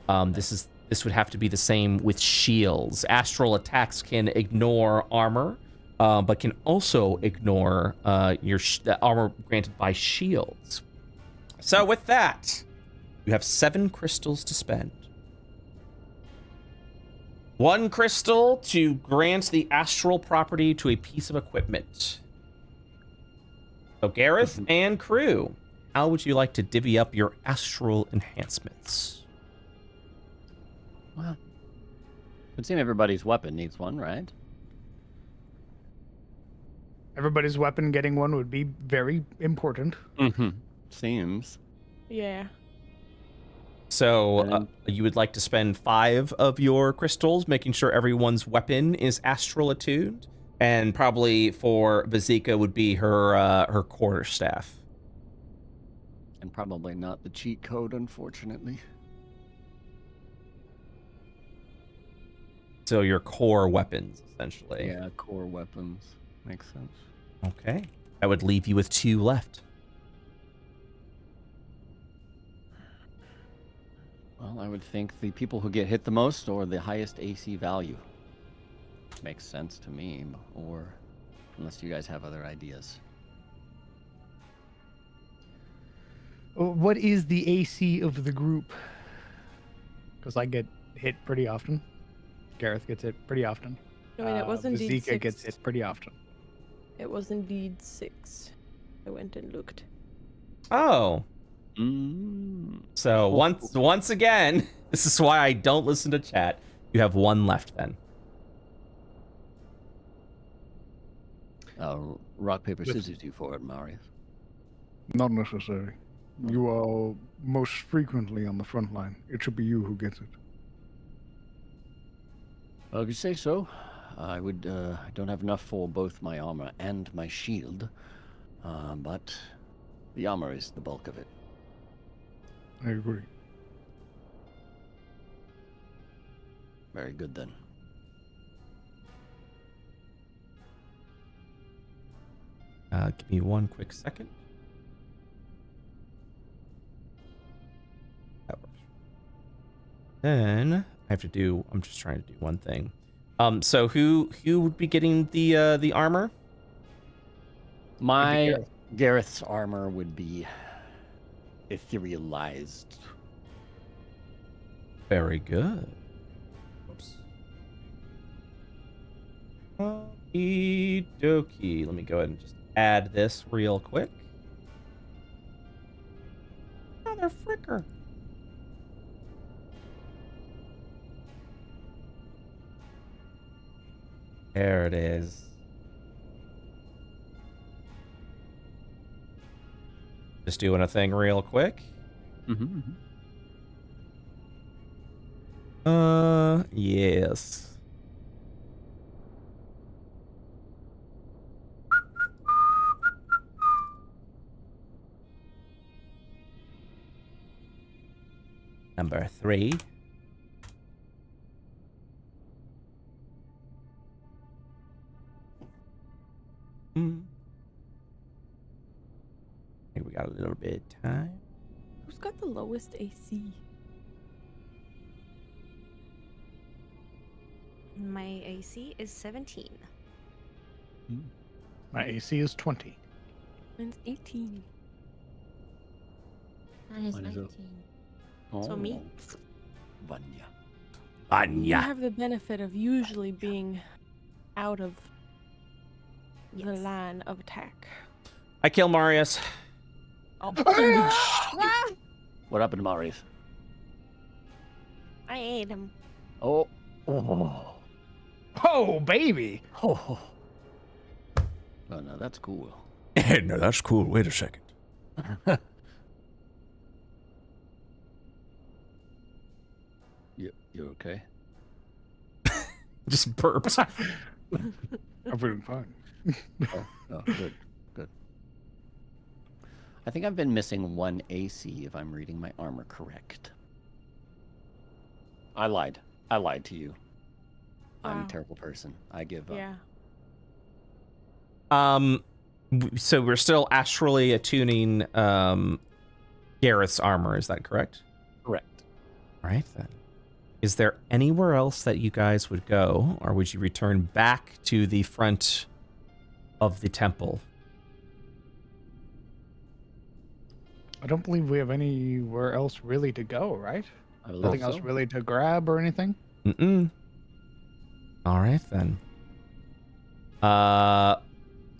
This would have to be the same with shields. Astral attacks can ignore armor, but can also ignore the armor granted by shields. So with that, you have 7 crystals to spend. 1 crystal to grant the astral property to a piece of equipment. So Gareth and crew, how would you like to divvy up your astral enhancements? Well, it would seem everybody's weapon needs one, right? Everybody's weapon getting one would be very important. Mm-hmm. Seems. Yeah. So you would like to spend 5 of your crystals, making sure everyone's weapon is astral attuned, and probably for Vizika would be her quarterstaff. And probably not the cheat code, unfortunately. So your core weapons, essentially. Yeah, core weapons. Makes sense. Okay. That would leave you with 2 left. Well, I would think the people who get hit the most or the highest AC value. Makes sense to me, or unless you guys have other ideas. What is the AC of the group? Because I get hit pretty often. Gareth gets hit pretty often. I mean, it was indeed Vizika 6. gets hit pretty often. It was indeed 6. I went and looked. Oh. So once again, this is why I don't listen to chat. You have 1 left then. Rock, paper, scissors you for it, Mariah. Not necessary. You are most frequently on the front line. It should be you who gets it. Well, if you say so. I don't have enough for both my armor and my shield, but the armor is the bulk of it. I agree. Very good then. Give me 1 quick second. That works. Then I'm just trying to do one thing. So who would be getting the armor? My Gareth's armor would be etherealized. Very good. Oops. Okie dokie. Let me go ahead and just add this real quick. Mother fricker. There it is. Just doing a thing real quick. Yes. Number 3. I think we got a little bit of time. Who's got the lowest AC? My AC is 17. My AC is 20. Mine's 18. Mine is Mine is 19. So me? Vanya. You have the benefit of usually being out of the line of attack. I kill Marius. Oh. What happened to Marius? I ate him. Oh. Oh, baby! Oh, no, that's cool. No, that's cool. Wait a second. You're okay? Just burped. I'm feeling fine. Oh, good. I think I've been missing 1 AC if I'm reading my armor correct. I lied. I lied to you. I'm a Wow. terrible person. I give up. Yeah. So we're still astrally attuning Gareth's armor, is that correct? Correct. All right, then. Is there anywhere else that you guys would go, or would you return back to the front of the temple? I don't believe we have anywhere else really to go, right? I believe Nothing so. else really to grab or anything? Mm-mm. All right, then.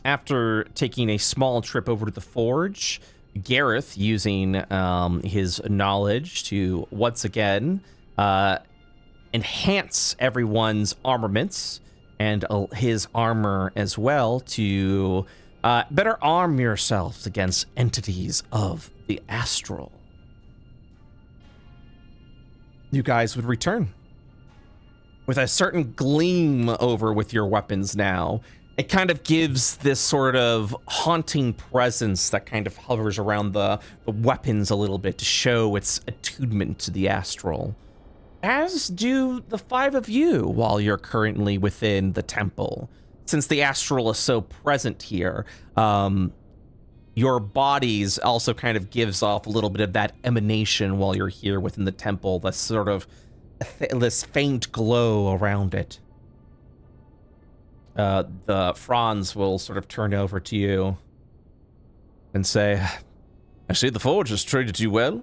After taking a small trip over to the forge, Gareth, using his knowledge to once again enhance everyone's armaments and his armor as well to better arm yourselves against entities of the astral. You guys would return with a certain gleam over with your weapons now. It kind of gives this sort of haunting presence that kind of hovers around the weapons a little bit to show its attunement to the astral. As do the 5 of you while you're currently within the temple. Since the astral is so present here, your bodies also kind of gives off a little bit of that emanation while you're here within the temple, this sort of this faint glow around it. The Franz will sort of turn over to you and say, I see the forge has treated you well.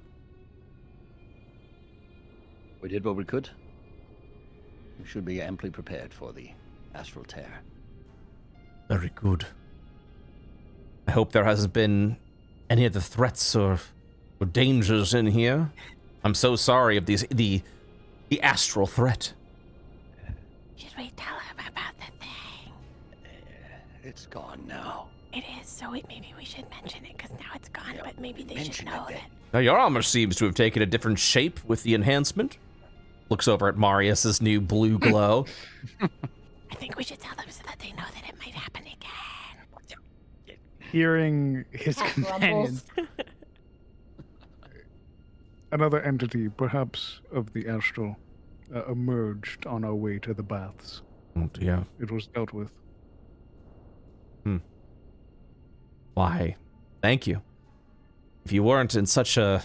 We did what we could. We should be amply prepared for the astral tear. Very good. I hope there hasn't been any of the threats or dangers in here. I'm so sorry of the astral threat. Should we tell him about the thing? It's gone now. It is, so maybe we should mention it, because now it's gone, Yeah, but maybe they should mention know it then. that. Now, your armor seems to have taken a different shape with the enhancement. Looks over at Marius's new blue glow. I think we should tell them so that they know that it might happen again. Hearing his Cat companions, grumbles. Another entity, perhaps of the astral, emerged on our way to the baths. Oh dear. It was dealt with. Why, thank you. If you weren't in such a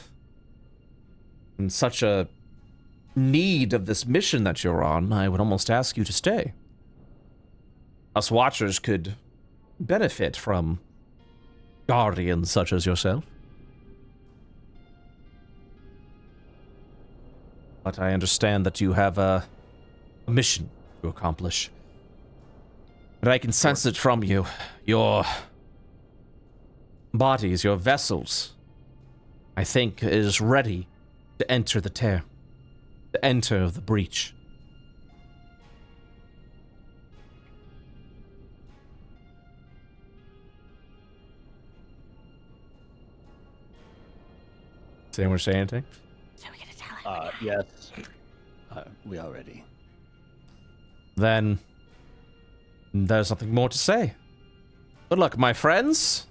need of this mission that you're on, I would almost ask you to stay. Us Watchers could benefit from guardians such as yourself. But I understand that you have a mission to accomplish. And I can sense it from you. Your bodies, your vessels, I think, is ready to enter the tear, to enter the breach. Does anyone say anything? So we're gonna tell him. Yes. We are ready. Then there's nothing more to say. Good luck, my friends.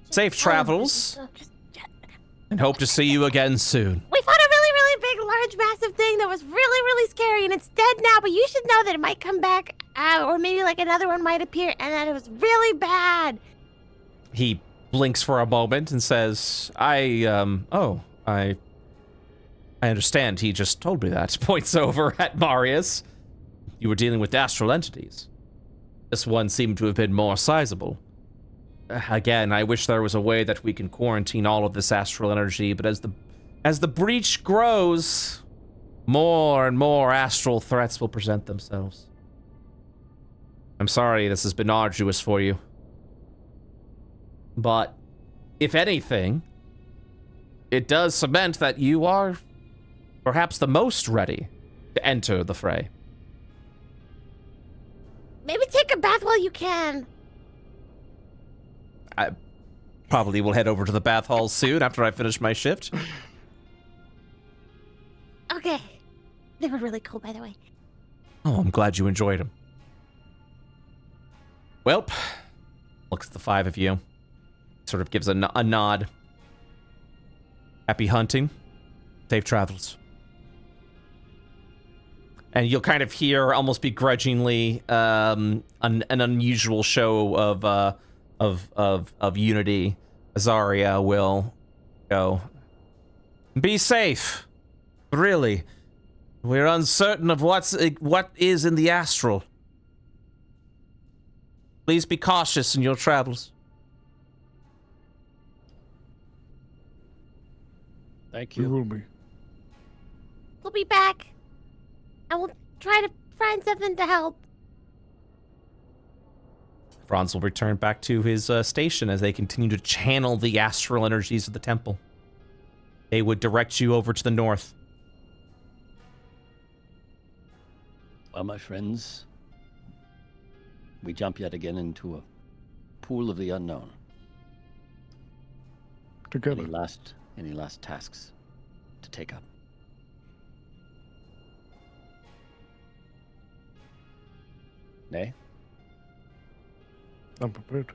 Safe travels, and hope to see you again soon. We fought a really, really big, large, massive thing that was really, really scary, and it's dead now, but you should know that it might come back, or maybe like another one might appear, and that it was really bad. He blinks for a moment and says, I understand. He just told me that. Points over at Marius. You were dealing with astral entities. This one seemed to have been more sizable. Again, I wish there was a way that we can quarantine all of this astral energy, but as the breach grows, more and more astral threats will present themselves. I'm sorry this has been arduous for you. But, if anything, it does cement that you are perhaps the most ready to enter the fray. Maybe take a bath while you can. I probably will head over to the bath halls soon after I finish my shift. Okay. They were really cool, by the way. Oh, I'm glad you enjoyed them. Welp, looks at the 5 of you. Sort of gives a nod. Happy hunting. Safe travels. And you'll kind of hear, almost begrudgingly, an unusual show of unity. Azaria will go. Be safe. Really. We're uncertain of what is in the astral. Please be cautious in your travels. Thank We you. will be. We'll be back. And we'll try to find something to help. Franz will return back to his station as they continue to channel the astral energies of the temple. They would direct you over to the north. Well, my friends, we jump yet again into a pool of the unknown. Together. Any last tasks to take up? Nay? I'm prepared.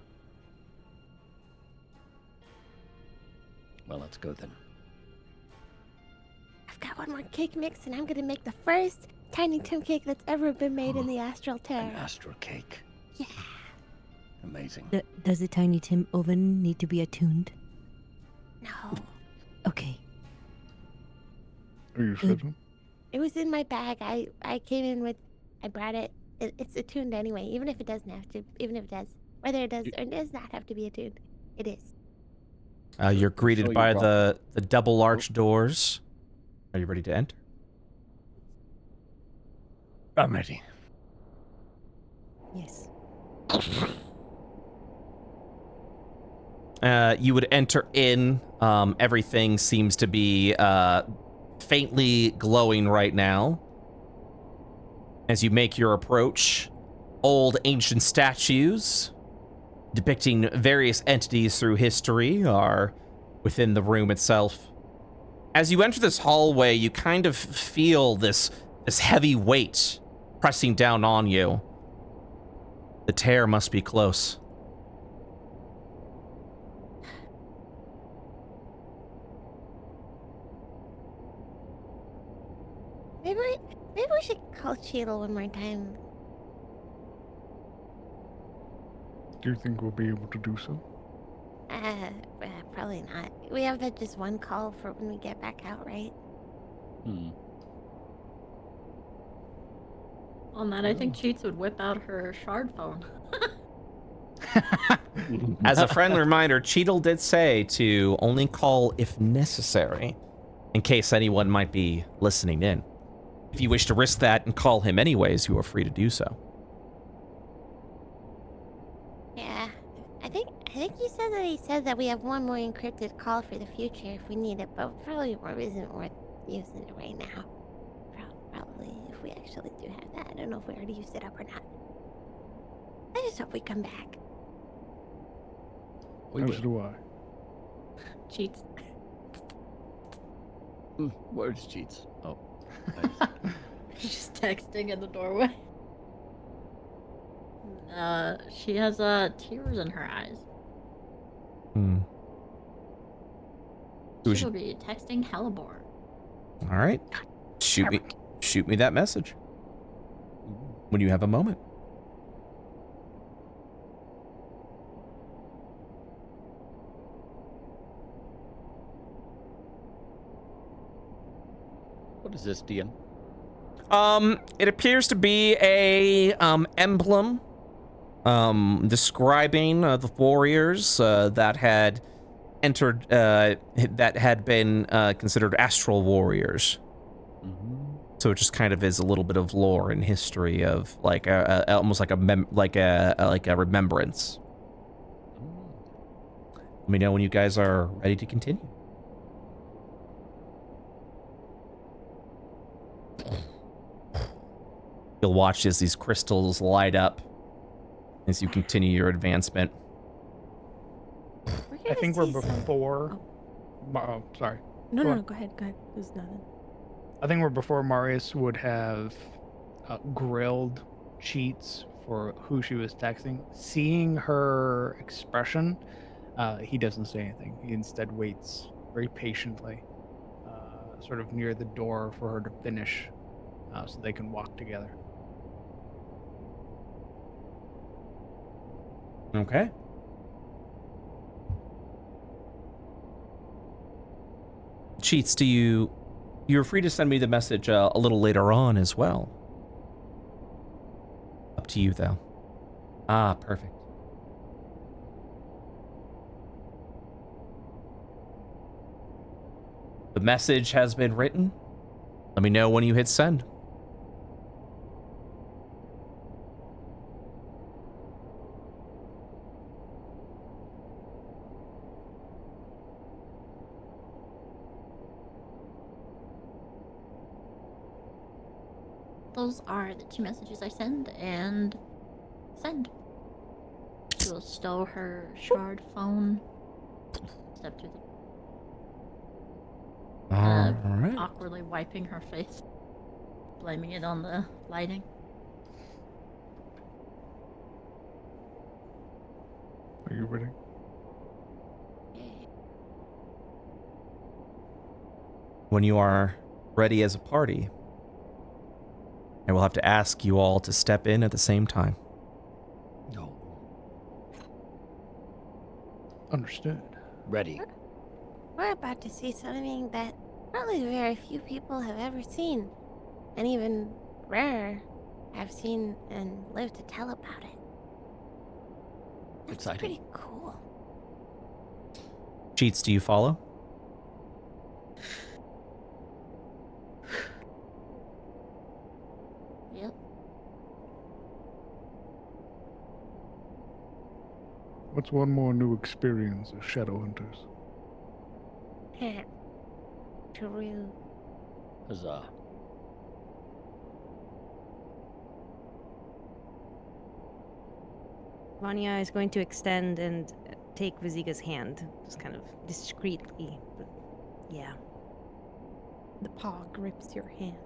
Well, let's go then. I've got one more cake mix, and I'm gonna make the first Tiny Tim cake that's ever been made in the Astral An Terror. astral cake. Yeah. Amazing. Does the Tiny Tim oven need to be attuned? No. Okay. Are you certain? It was in my bag. I came in with. I brought it. It's attuned anyway, even if it doesn't have to. Even if it does. Whether it does or does not have to be attuned. It is. You're greeted So you by brought- the double arch doors. Are you ready to enter? I'm ready. Yes. You would enter in. Everything seems to be faintly glowing right now. As you make your approach, old ancient statues depicting various entities through history are within the room itself. As you enter this hallway, you kind of feel this heavy weight pressing down on you. The tear must be close. Maybe we should call Cheadle one more time. Do you think we'll be able to do so? Probably not. We have that just one call for when we get back out, right? On that, I think Cheats would whip out her shard phone. As a friendly reminder, Cheadle did say to only call if necessary, in case anyone might be listening in. If you wish to risk that and call him anyways, you are free to do so. Yeah. I think he said that we have one more encrypted call for the future if we need it, but probably isn't worth using it right now. Probably if we actually do have that. I don't know if we already used it up or not. I just hope we come back. We As will. do I. Cheats. Where's Cheats? Oh. She's just texting in the doorway. She has tears in her eyes. Who She'll be texting Hellebore. All right. Shoot me that message when you have a moment. What is this, DM? It appears to be a emblem describing the warriors that had entered that had been considered astral warriors. So it just kind of is a little bit of lore and history of like almost like a remembrance. Let me know when you guys are ready to continue. You'll watch as these crystals light up as you continue your advancement. I think we're before. Oh, sorry. No, Go no, on. no. Go ahead. Go ahead. There's nothing. I think we're before Marius would have grilled Cheats for who she was texting. Seeing her expression, he doesn't say anything. He instead waits very patiently, sort of near the door for her to finish, so they can walk together. Okay. Cheats, you're free to send me the message a little later on as well. Up to you, though. Ah, perfect. The message has been written. Let me know when you hit send. Those are the 2 messages I send, and send. She will stow her shard phone. Step through the All right. awkwardly wiping her face, blaming it on the lighting. Are you ready? When you are ready as a party, I will have to ask you all to step in at the same time. No. Understood. Ready. We're about to see something that probably very few people have ever seen, and even rarer have seen and lived to tell about it. That's Exciting. pretty cool. Cheats, do you follow? Yep. What's one more new experience as Shadow Hunters? True. Huzzah. Vanya is going to extend and take Viziga's hand, just kind of discreetly. But yeah. The paw grips your hand.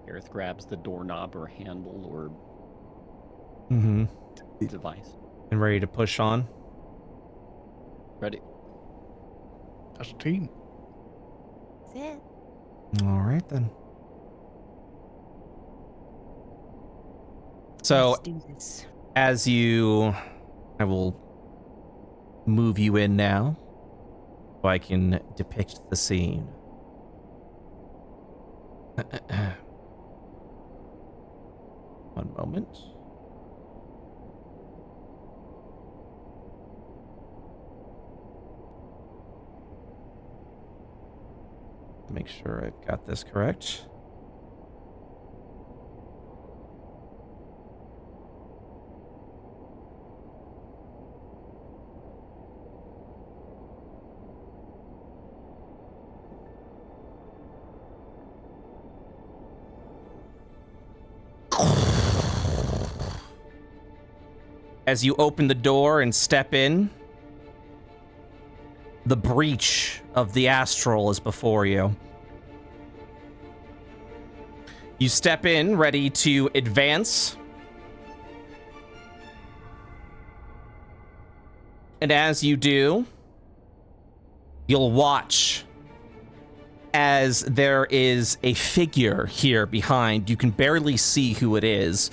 Aerith grabs the doorknob or handle or Mm-hmm. device. And ready to push on? Ready. As a team. That's it. All right, then. So, Let's do this. as I will move you in now, so I can depict the scene. One moment. Make sure I've got this correct. As you open the door and step in, the breach of the astral is before you. You step in, ready to advance. And as you do, you'll watch as there is a figure here behind. You can barely see who it is,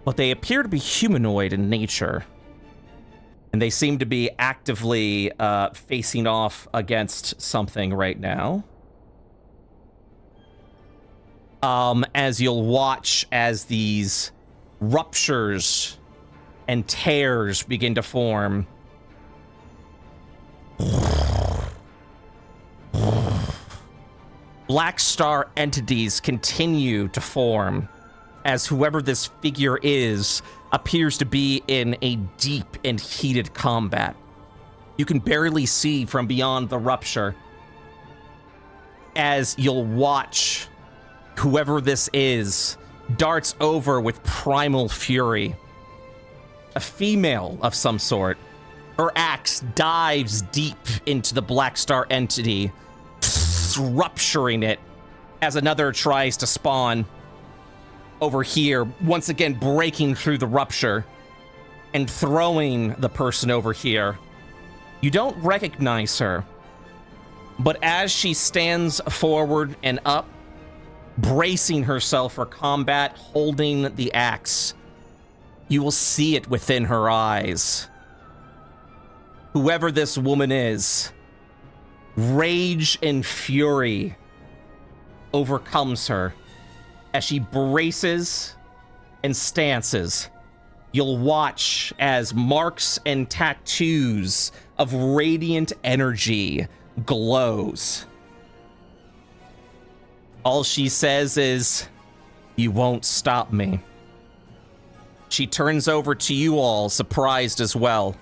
but they appear to be humanoid in nature. And they seem to be actively facing off against something right now. As you'll watch as these ruptures and tears begin to form. Blackstar entities continue to form as whoever this figure is appears to be in a deep and heated combat. You can barely see from beyond the rupture as you'll watch whoever this is darts over with primal fury. A female of some sort. Her axe dives deep into the Blackstar entity, rupturing it as another tries to spawn over here, once again breaking through the rupture and throwing the person over here. You don't recognize her, but as she stands forward and up, bracing herself for combat, holding the axe, you will see it within her eyes. Whoever this woman is, rage and fury overcomes her as she braces and stances. You'll watch as marks and tattoos of radiant energy glows. All she says is, "You won't stop me." She turns over to you all, surprised as well.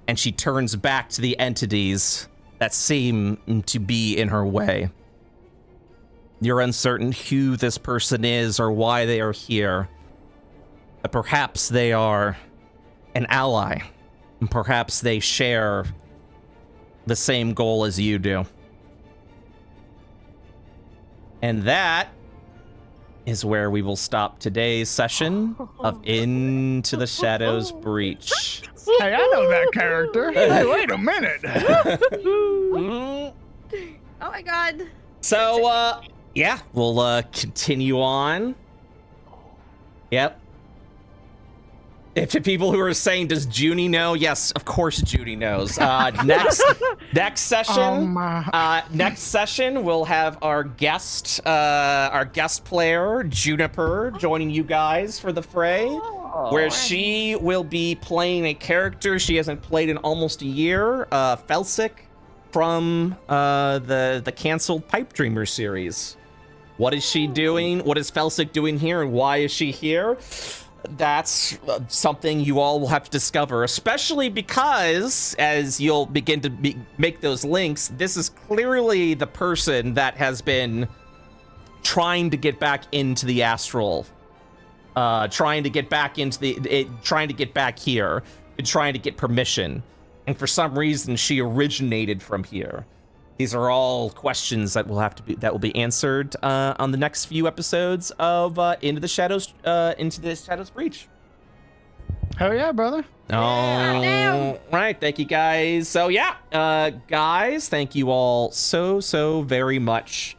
And she turns back to the entities that seem to be in her way. You're uncertain who this person is or why they are here. But perhaps they are an ally. And perhaps they share the same goal as you do. And that is where we will stop today's session of Into the Shadows Breach. Hey, I know that character. Hey, wait a minute. Oh my god. So, yeah, we'll continue on. Yep. If the people who are saying, does Junie know? Yes, of course Junie knows. Next session, we'll have our guest player, Juniper, joining you guys for the fray, where she will be playing a character she hasn't played in almost a year, Felsic, from the canceled Pipe Dreamer series. What is she doing? What is Felsic doing here, and why is she here? That's something you all will have to discover, especially because, as you'll begin to make those links, this is clearly the person that has been trying to get back into the astral, trying to get back here, and trying to get permission. And for some reason, she originated from here. These are all questions that will be answered on the next few episodes of Into the Shadows Breach. Hell yeah, brother. All right, thank you guys. So yeah, guys, thank you all so very much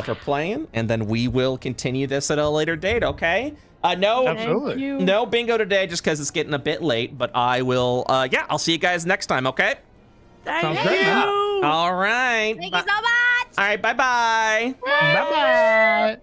for playing, and then we will continue this at a later date. Okay? Absolutely. No bingo today, just because it's getting a bit late. But I will. I'll see you guys next time. Okay? Sounds great, man. All right. Thank you so much. All right. Bye-bye. Bye-bye.